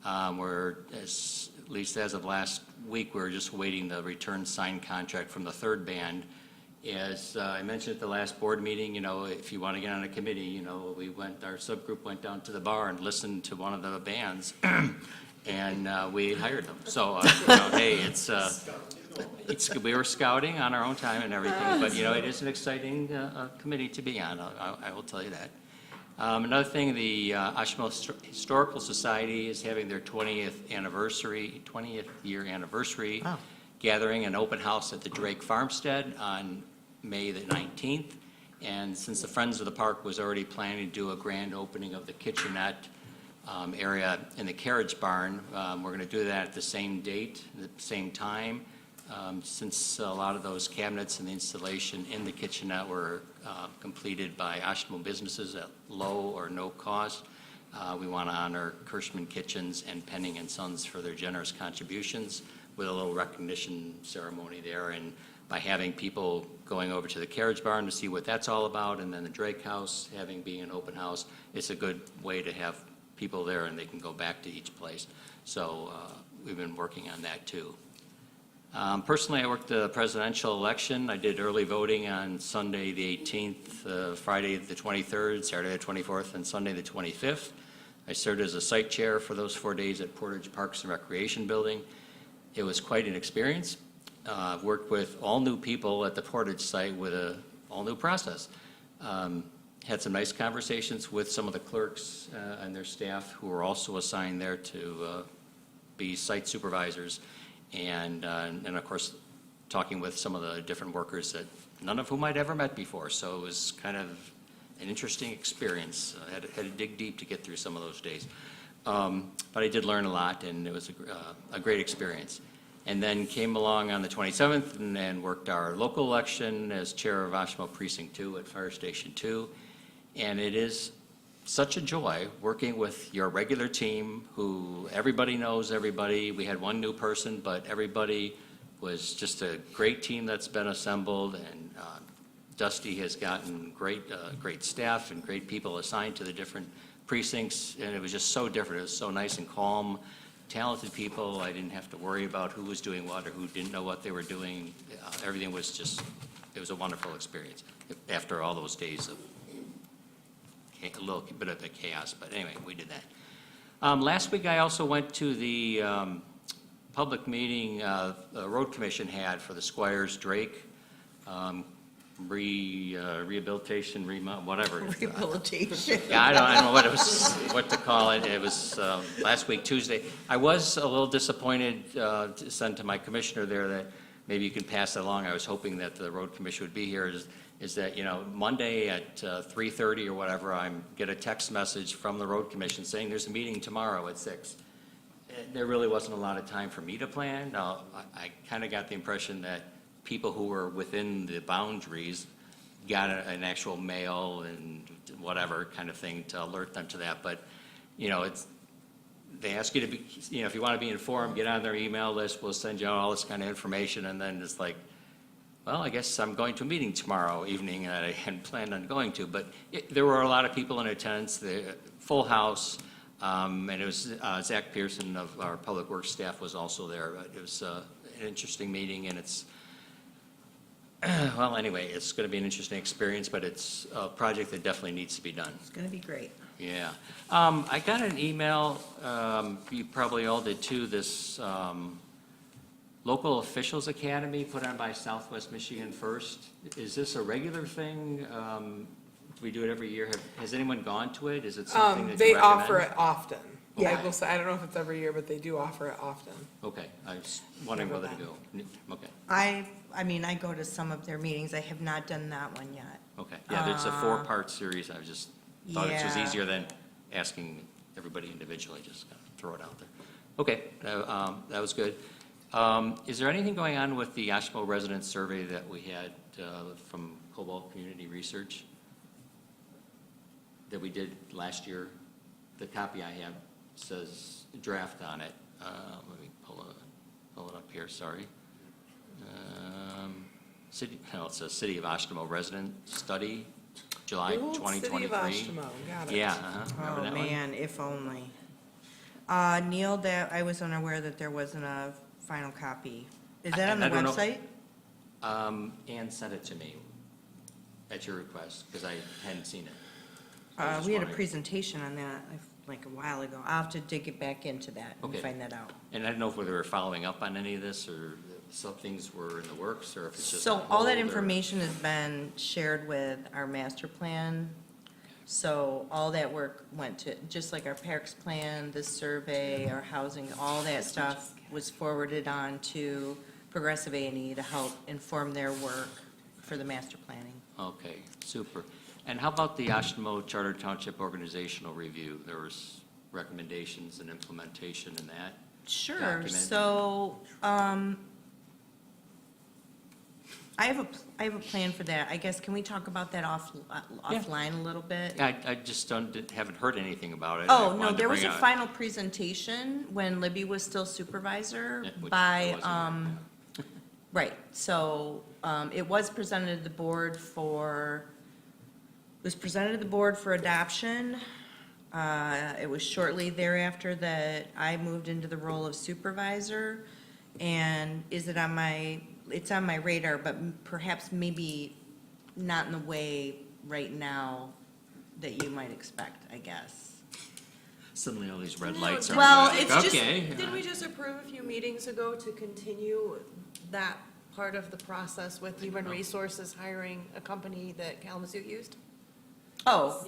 We're, at least as of last week, we're just waiting the return signed contract from the 3rd band. As I mentioned at the last board meeting, if you want to get on a committee, our subgroup went down to the bar and listened to one of the bands, and we hired them. So, hey, we were scouting on our own time and everything, but, it is an exciting committee to be on, I will tell you that. Another thing, the Oshtemo Historical Society is having their 20th year anniversary gathering, an open house at the Drake Farmstead on May the 19th. And since the Friends of the Park was already planning to do a grand opening of the kitchenette area in the carriage barn, we're going to do that at the same date, at the same time. Since a lot of those cabinets and the installation in the kitchenette were completed by Oshtemo businesses at low or no cost, we want to honor Kirschman Kitchens and Penning and Sons for their generous contributions with a little recognition ceremony there. And by having people going over to the carriage barn to see what that's all about, and then the Drake House being an open house, it's a good way to have people there and they can go back to each place. So we've been working on that too. Personally, I worked the presidential election. I did early voting on Sunday the 18th, Friday the 23rd, Saturday the 24th, and Sunday the 25th. I served as a site chair for those 4 days at Portage Parks and Recreation Building. It was quite an experience. I've worked with all new people at the Portage site with an all-new process. Had some nice conversations with some of the clerks and their staff who were also assigned there to be site supervisors. And of course, talking with some of the different workers that none of whom I'd ever met before. So it was kind of an interesting experience. I had to dig deep to get through some of those days. But I did learn a lot, and it was a great experience. And then came along on the 27th and worked our local election as chair of Oshtemo Precinct 2 at Fire Station 2. And it is such a joy working with your regular team who everybody knows everybody. We had one new person, but everybody was just a great team that's been assembled, and Dusty has gotten great staff and great people assigned to the different precincts, and it was just so different. It was so nice and calm, talented people. I didn't have to worry about who was doing what or who didn't know what they were doing. Everything was just, it was a wonderful experience after all those days of a little bit of the chaos, but anyway, we did that. Last week, I also went to the public meeting the Road Commission had for the Squires Drake rehabilitation, whatever. Rehabilitation. Yeah, I don't know what to call it. It was last week, Tuesday. I was a little disappointed to send to my commissioner there that maybe you can pass that along. I was hoping that the Road Commission would be here. Is that, Monday at 3:30 or whatever, I get a text message from the Road Commission saying there's a meeting tomorrow at 6. There really wasn't a lot of time for me to plan. I kind of got the impression that people who were within the boundaries got an actual mail and whatever kind of thing to alert them to that. But, they ask you to be, if you want to be informed, get on their email list. We'll send you out all this kind of information, and then it's like, well, I guess I'm going to a meeting tomorrow evening that I hadn't planned on going to. But there were a lot of people in attendance, the full house, and it was Zach Pearson of our Public Works staff was also there. But it was an interesting meeting, and it's, well, anyway, it's going to be an interesting experience, but it's a project that definitely needs to be done. It's going to be great. Yeah. I got an email, you probably all did too, this Local Officials Academy put on by Southwest Michigan First. Is this a regular thing? Do we do it every year? Has anyone gone to it? Is it something that you They recommend? offer it often. Yeah. I will say, I don't know if it's every year, but they do offer it often. Okay, I was wondering whether to go. Okay, I mean, I go to some of their meetings. I have not done that one yet. okay. Yeah, it's a four-part series. I was just, thought it was Yeah. easier than asking everybody individually, just kind of throw it out there. Okay, that was good. Is there anything going on with the Oshtemo resident survey that we had from Cobalt Community Research that we did last year? The copy I have says draft on it. Let me pull it up here, sorry. It says City of Oshtemo Resident Study, July The old 2023. City of Oshtemo, got it. Yeah, remember Oh, that one? man, if only. Neil, that, I was unaware that there wasn't a final copy. Is that on the I don't know. website? Ann sent it to me at your request, because I hadn't seen it. We had a presentation on that like a while ago. I'll have to dig it back into that and Okay. find that out. And I don't know if we were following up on any of this, or some things were in the works, or if it's just. So on all that hold, or- information has been shared with our master plan. So all that work went to, just like our parks plan, this survey, our housing, all that stuff was forwarded on to Progressive A&E to help inform their work for the master planning. Okay, super. And how about the Oshtemo Charter Township Organizational Review? There was recommendations and implementation in that Sure, document? so, I have a plan for that. I guess, can we talk about that offline a little bit? I just haven't heard anything about it. I Oh, no, wanted to there was bring a it- final presentation when Libby was still supervisor Yeah, which by, I wasn't here, right, so, it was presented to the board for, adoption. It was shortly thereafter that I moved into the role of supervisor. And it's on my radar, but perhaps maybe not in the way right now that you might expect, I guess. Suddenly all these red lights are. Well, like, it's just- okay. Didn't we just approve a few meetings ago to continue that part of the process with Human Resources hiring a company that Kalamazoo used? Oh,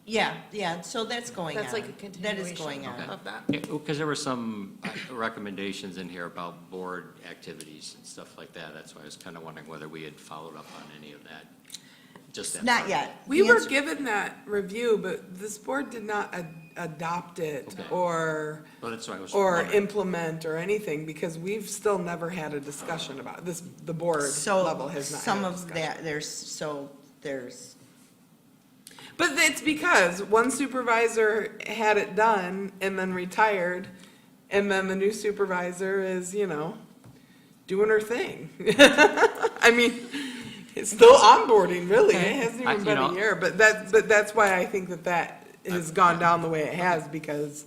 yeah, so that's going on. That's like a That is continuation going on. of that? Because there were some recommendations in here about board activities and stuff like that. That's why I was kind of wondering whether we had followed up on any of that. Just that. Not part. yet. We The were answer- given that review, but this board did not adopt it Okay. or Well, that's why I was or wondering. implement or anything, because we've still never had a discussion about this. The board level has not had Some a of discussion. that, there's, But it's because one supervisor had it done and then retired, and then the new supervisor is, doing her thing. I mean, it's still onboarding, really. It hasn't even been a year, but that's why I think that has gone down the way it has, because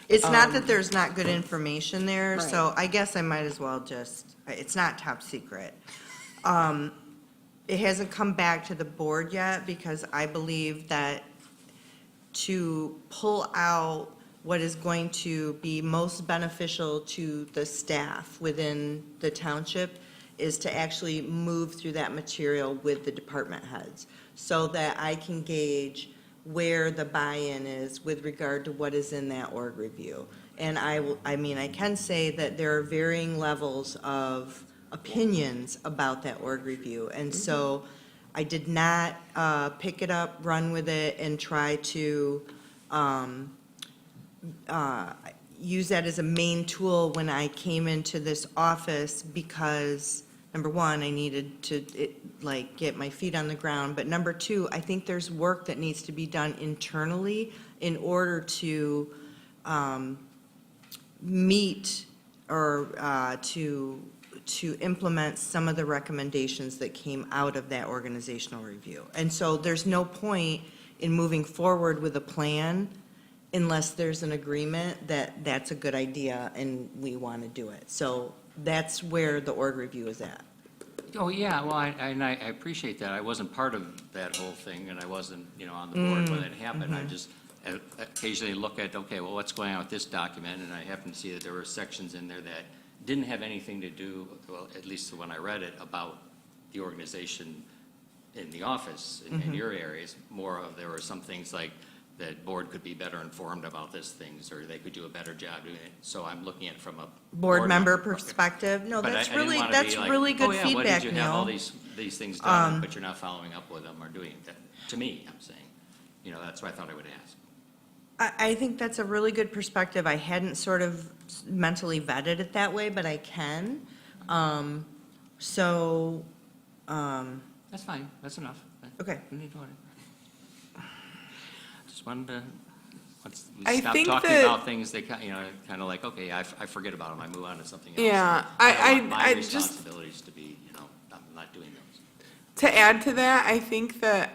it's not that there's not good information there, Right. so I guess I might as well it's not top secret. It hasn't come back to the board yet, because I believe that to pull out what is going to be most beneficial to the staff within the township is to actually move through that material with the department heads, so that I can gauge where the buy-in is with regard to what is in that org review. And I can say that there are varying levels of opinions about that org review. And so I did not pick it up, run with it, and try to use that as a main tool when I came into this office, because, number one, I needed to, get my feet on the ground. But number two, I think there's work that needs to be done internally in order to meet or to implement some of the recommendations that came out of that organizational review. And so there's no point in moving forward with a plan unless there's an agreement that that's a good idea and we want to do it. So that's where the org review is at. Oh, yeah, well, I appreciate that. I wasn't part of that whole thing, and I wasn't, on the board when it happened. I just occasionally look at, okay, well, what's going on with this document? And I happen to see that there were sections in there that didn't have anything to do, well, at least when I read it, about the organization in the office, in your areas. More of, there were some things like that board could be better informed about these things, or they could do a better job doing it. So I'm looking at it from a. Board member perspective. No, But that's I didn't really, wanna that's be like, really good oh, yeah, feedback, What did you have all Neil. these things done, but you're not following up with them or doing that? To me, I'm saying, that's why I thought I would ask. I think that's a really good perspective. I hadn't sort of mentally vetted it that way, but I can. So, That's fine, that's enough. okay. We need to order. Just wanted to, once we I stop think talking that- about things, they kind of like, okay, I forget about them, I move on to something else. Yeah, I want my I just, responsibilities to be, I'm not doing those. to add to that, I think that,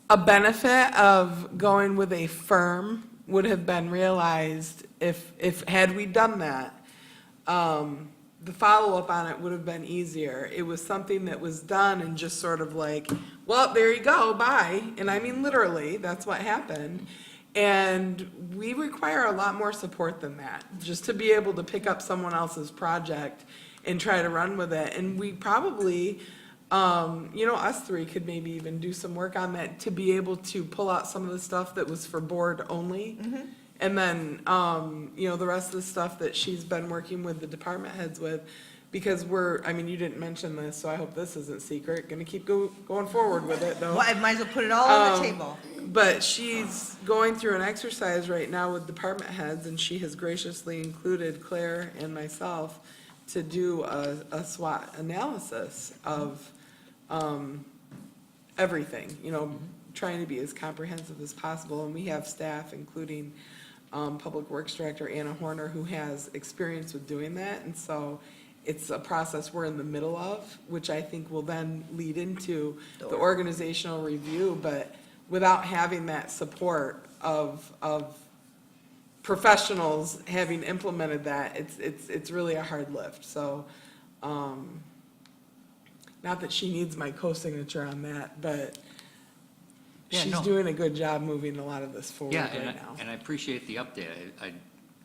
a benefit of going with a firm would have been realized had we done that. The follow-up on it would have been easier. It was something that was done and just sort of like, well, there you go, bye. And I mean, literally, that's what happened. And we require a lot more support than that, just to be able to pick up someone else's project and try to run with it. And we probably, us three could maybe even do some work on that to be able to pull out some of the stuff that was for board only. And then, the rest of the stuff that she's been working with the department heads with, because you didn't mention this, so I hope this isn't secret, gonna keep going forward with it, though. Well, I might as well put it all on the table. But she's going through an exercise right now with department heads, and she has graciously included Claire and myself to do a SWOT analysis of, everything, trying to be as comprehensive as possible. And we have staff, including Public Works Director Anna Horner, who has experience with doing that. And so it's a process we're in the middle of, which I think will then lead into the organizational review. But without having that support of professionals having implemented that, it's really a hard lift. So, not that she needs my co-signature on that, but Yeah, she's no. doing a good job moving a lot of this forward Yeah, right now. and I appreciate the update. I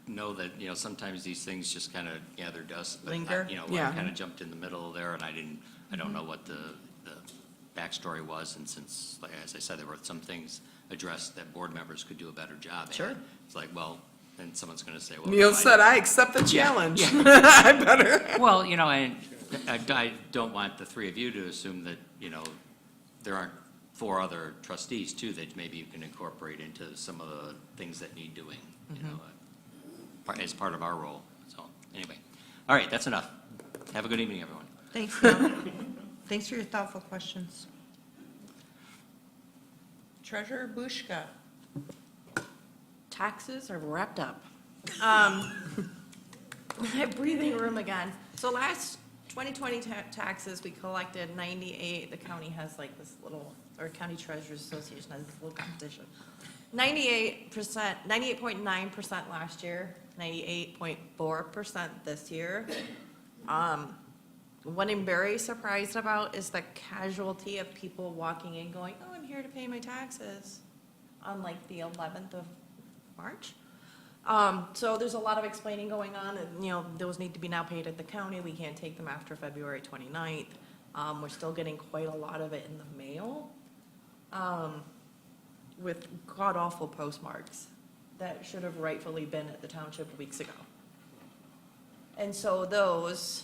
know that, sometimes these things just kind of gather dust. Linger? I Yeah. kind of jumped in the middle there, and I don't know what the backstory was. And since, like, as I said, there were some things addressed that board members could do a better job at. Sure. It's like, well, then someone's going to say, well. Neil why- said, I accept the Yeah, challenge. yeah. I better. Well, I don't want the three of you to assume that, there aren't four other trustees too that maybe you can incorporate into some of the things that need doing, as part of our role. So, anyway. All right, that's enough. Have a good evening, everyone. Thanks, Neil. Thanks for your thoughtful questions. Treasurer Bushka. Taxes are wrapped up. My breathing room again. So last 2020 taxes, we collected 98, the county has like this little, or County Treasurers Association has this little competition. 98%, 98.9% last year, 98.4% this year. What I'm very surprised about is the casualty of people walking in going, oh, I'm here to pay my taxes on like the 11th of March. So there's a lot of explaining going on, and, those need to be now paid at the county. We can't take them after February 29th. We're still getting quite a lot of it in the mail, with god-awful postmarks that should have rightfully been at the township weeks ago. And so those,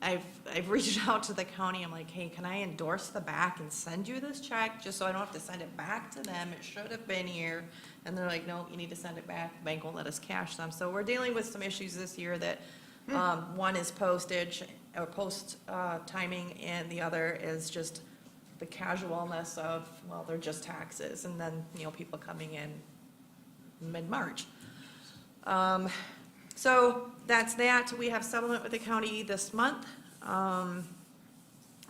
I've reached out to the county. I'm like, hey, can I endorse the back and send you this check just so I don't have to send it back to them? It should have been here. And they're like, no, you need to send it back. The bank won't let us cash them. So we're dealing with some issues this year that, one is postage or post timing, and the other is just the casualness of, well, they're just taxes. And then, people coming in mid-March. So that's that. We have settlement with the county this month.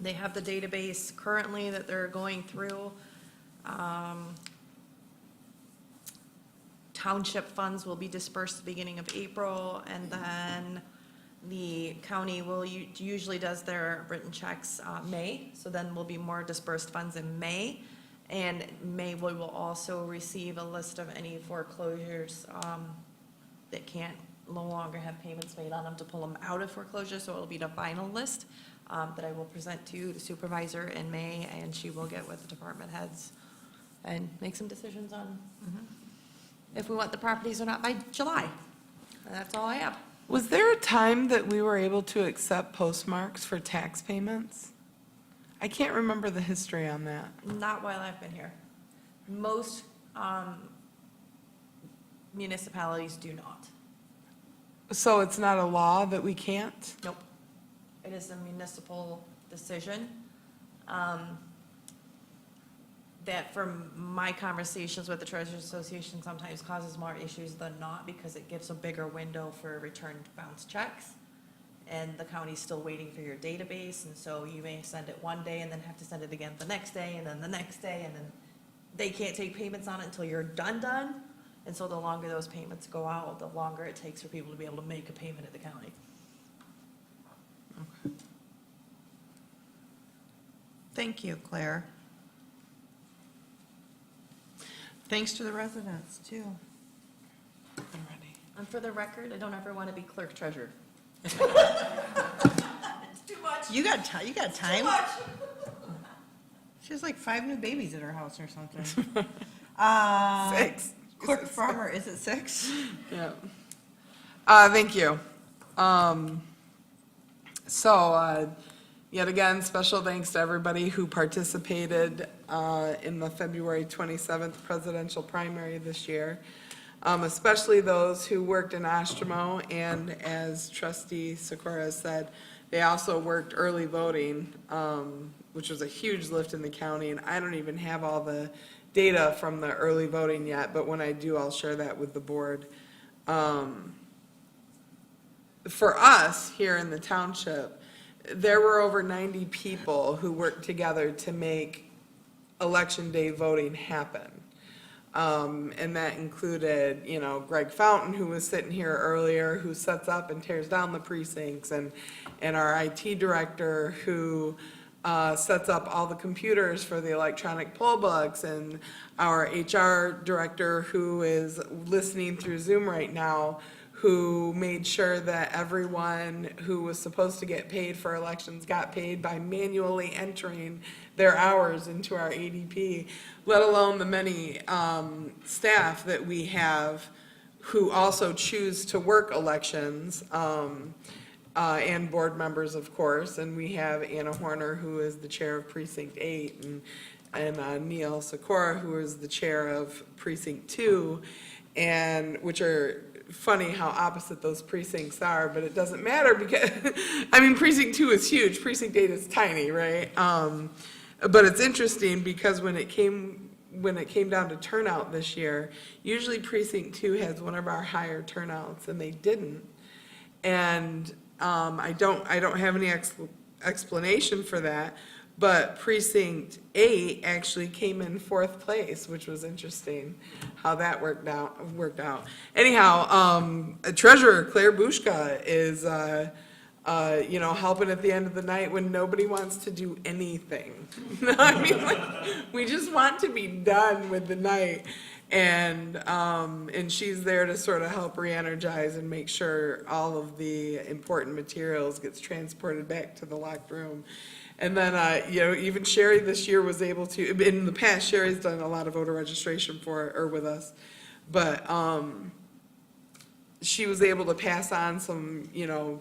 They have the database currently that they're going through. Township funds will be dispersed beginning of April, and then the county usually does their written checks May, so then will be more dispersed funds in May. And May, we will also receive a list of any foreclosures that can't no longer have payments made on them to pull them out of foreclosure, so it'll be the final list that I will present to the supervisor in May, and she will get with the department heads and make some decisions on if we want the properties or not by July. And that's all I have. Was there a time that we were able to accept postmarks for tax payments? I can't remember the history on that. Not while I've been here. Most municipalities do not. So it's not a law that we can't? Nope. It is a municipal decision. That from my conversations with the Treasurers Association sometimes causes more issues than not because it gives a bigger window for returned bounce checks. And the county's still waiting for your database, and so you may send it one day and then have to send it again the next day and then the next day, and then they can't take payments on it until you're done. And so the longer those payments go out, the longer it takes for people to be able to make a payment at the county. Thank you, Claire. Thanks to the residents, too. And for the record, I don't ever want to be clerk treasurer. You got time? She has like 5 new babies at her house or something. 6. Clerk farmer, is it 6? Yeah. Thank you. Yet again, special thanks to everybody who participated in the February 27th presidential primary this year, especially those who worked in Oshtemo, and as Trustee Sikora said, they also worked early voting, which was a huge lift in the county, and I don't even have all the data from the early voting yet, but when I do, I'll share that with the board. For us here in the township, there were over 90 people who worked together to make election day voting happen. And that included, Greg Fountain, who was sitting here earlier, who sets up and tears down the precincts, and our IT director, who sets up all the computers for the electronic poll books, and our HR director, who is listening through Zoom right now, who made sure that everyone who was supposed to get paid for elections got paid by manually entering their hours into our ADP, let alone the many staff that we have who also choose to work elections, and board members, of course. And we have Anna Horner, who is the chair of Precinct 8, and Neil Sikora, who is the chair of Precinct 2, and which are funny how opposite those precincts are, but it doesn't matter because, Precinct 2 is huge, Precinct 8 is tiny, right? But it's interesting because when it came down to turnout this year, usually Precinct 2 has one of our higher turnouts, and they didn't. And I don't have any explanation for that, but Precinct 8 actually came in 4th place, which was interesting how that worked out. Anyhow, Treasurer Claire Bushka is, helping at the end of the night when nobody wants to do anything. We just want to be done with the night. And she's there to sort of help re-energize and make sure all of the important materials gets transported back to the locked room. And then, even Sherry this year was able to, in the past, Sherry's done a lot of voter registration with us, but she was able to pass on some,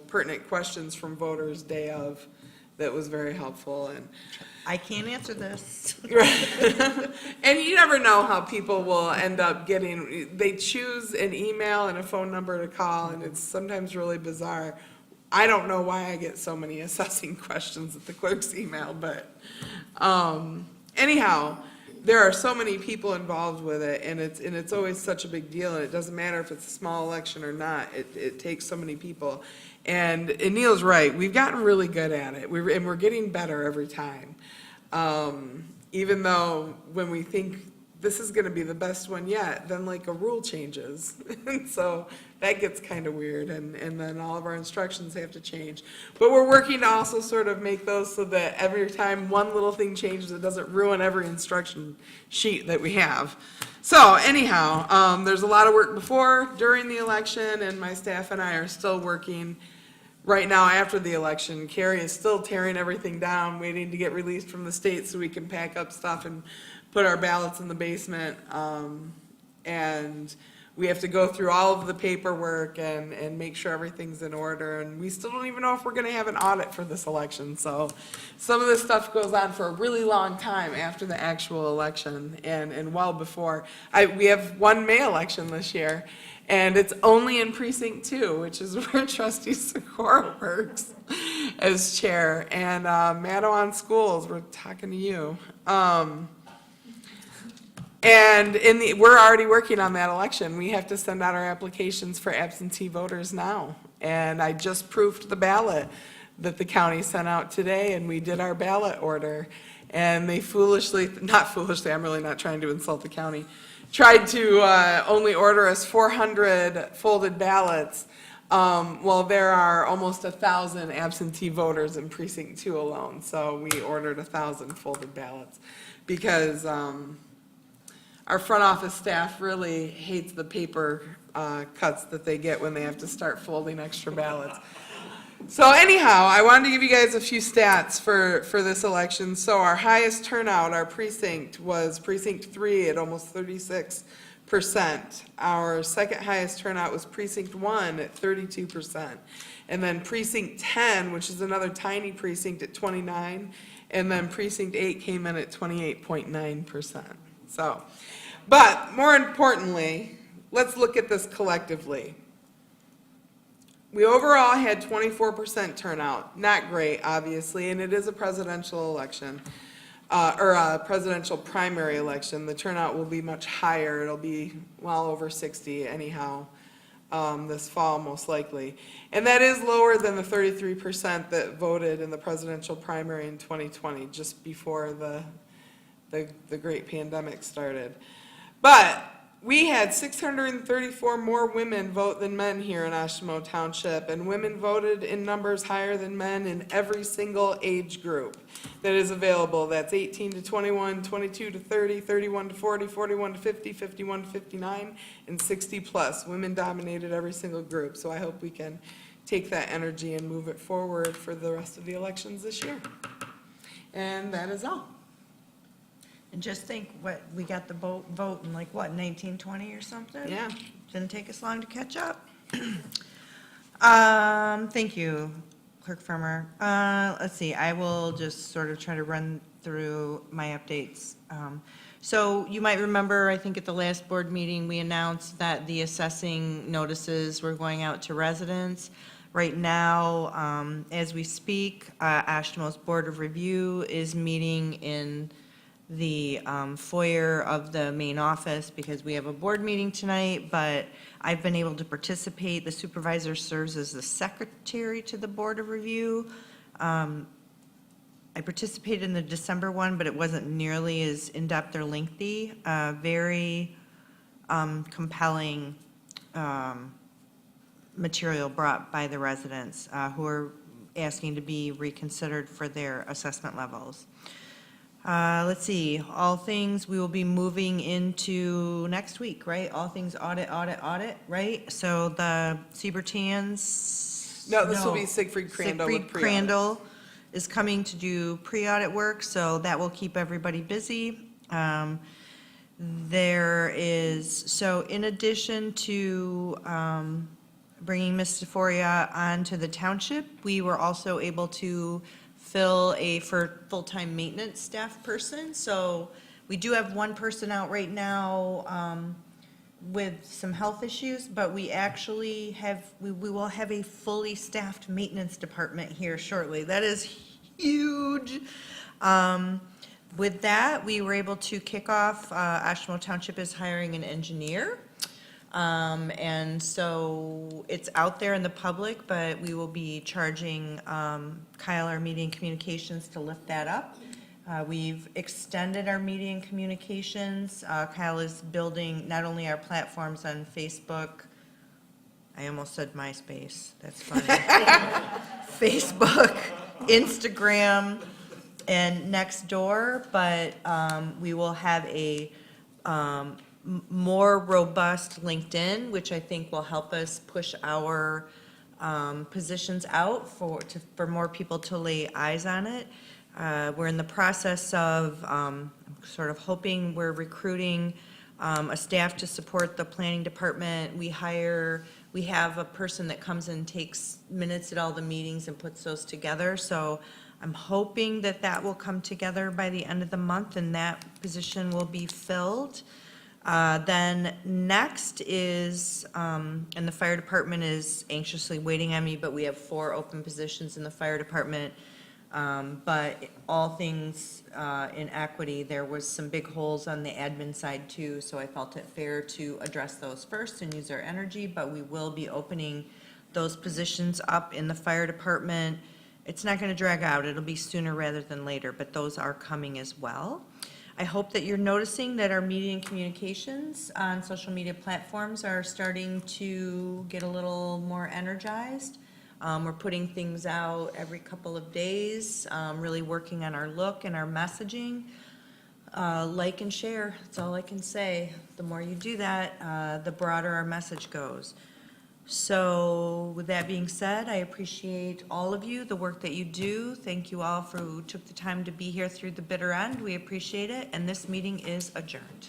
pertinent questions from voters day of that was very helpful. And I can't answer this. And you never know how people will end up they choose an email and a phone number to call, and it's sometimes really bizarre. I don't know why I get so many assessing questions at the clerk's email, but anyhow, there are so many people involved with it, and it's always such a big deal, and it doesn't matter if it's a small election or not. It takes so many people. And Neil's right, we've gotten really good at it, and we're getting better every time. Even though when we think this is gonna be the best one yet, then like a rule changes. And so that gets kind of weird, and then all of our instructions have to change. But we're working to also sort of make those so that every time one little thing changes, it doesn't ruin every instruction sheet that we have. So anyhow, there's a lot of work before, during the election, and my staff and I are still working right now after the election. Carrie is still tearing everything down, waiting to get released from the state so we can pack up stuff and put our ballots in the basement. And we have to go through all of the paperwork and make sure everything's in order. And we still don't even know if we're gonna have an audit for this election. So some of this stuff goes on for a really long time after the actual election and well before. We have one May election this year, and it's only in precinct 2, which is where Trustee Sikora works as chair. And Madawan Schools, we're talking to you. And we're already working on that election. We have to send out our applications for absentee voters now. And I just proofed the ballot that the county sent out today, and we did our ballot order. And they not foolishly, I'm really not trying to insult the county, tried to only order us 400 folded ballots. Well, there are almost 1,000 absentee voters in precinct 2 alone. So we ordered 1,000 folded ballots because our front office staff really hates the paper cuts that they get when they have to start folding extra ballots. So anyhow, I wanted to give you guys a few stats for this election. So our highest turnout, our precinct, was precinct 3 at almost 36%. Our second highest turnout was precinct 1 at 32%. And then precinct 10, which is another tiny precinct, at 29%. And then precinct 8 came in at 28.9%. So, but more importantly, let's look at this collectively. We overall had 24% turnout. Not great, obviously, and it is a presidential election, or a presidential primary election. The turnout will be much higher. It'll be well over 60 anyhow, this fall most likely. And that is lower than the 33% that voted in the presidential primary in 2020, just before the great pandemic started. But we had 634 more women vote than men here in Oshtemo Township, and women voted in numbers higher than men in every single age group that is available. That's 18 to 21, 22 to 30, 31 to 40, 41 to 50, 51 to 59, and 60 plus. Women dominated every single group, so I hope we can take that energy and move it forward for the rest of the elections this year. And that is all. And just think, we got the vote in 1920 or something? Yeah. Didn't take us long to catch up. Thank you, Clerk Farmer. Let's see, I will just sort of try to run through my updates. So you might remember, I think at the last board meeting, we announced that the assessing notices were going out to residents. Right now, as we speak, Oshtemo's Board of Review is meeting in the foyer of the main office because we have a board meeting tonight, but I've been able to participate. The supervisor serves as the secretary to the Board of Review. I participated in the December one, but it wasn't nearly as in-depth or lengthy. Very compelling material brought by the residents who are asking to be reconsidered for their assessment levels. Let's see, all things, we will be moving into next week, right? All things audit, right? So the Seabertans. No, this will be Siegfried Crandall with Siegfried pre-audit. Crandall is coming to do pre-audit work, so that will keep everybody busy. There is, so in addition to bringing Ms. Seforia onto the township, we were also able to fill a full-time maintenance staff person. So we do have one person out right now with some health issues, but we actually have, we will have a fully staffed maintenance department here shortly. That is huge. With that, we were able to kick off, Oshtemo Township is hiring an engineer. And so it's out there in the public, but we will be charging Kyle, our media and communications, to lift that up. We've extended our media and communications. Kyle is building not only our platforms on Facebook, I almost said MySpace, that's funny. Facebook, Instagram, and Nextdoor, but we will have a more robust LinkedIn, which I think will help us push our positions out for more people to lay eyes on it. We're in the process of sort of hoping, we're recruiting a staff to support the planning department. We have a person that comes and takes minutes at all the meetings and puts those together. So I'm hoping that that will come together by the end of the month and that position will be filled. Then next is, and the fire department is anxiously waiting on me, but we have 4 open positions in the fire department. But all things in equity, there was some big holes on the admin side too, so I felt it fair to address those first and use our energy, but we will be opening those positions up in the fire department. It's not going to drag out, it'll be sooner rather than later, but those are coming as well. I hope that you're noticing that our media and communications on social media platforms are starting to get a little more energized. We're putting things out every couple of days, really working on our look and our messaging. Like and share, that's all I can say. The more you do that, the broader our message goes. So with that being said, I appreciate all of you, the work that you do. Thank you all for who took the time to be here through the bitter end. We appreciate it, and this meeting is adjourned.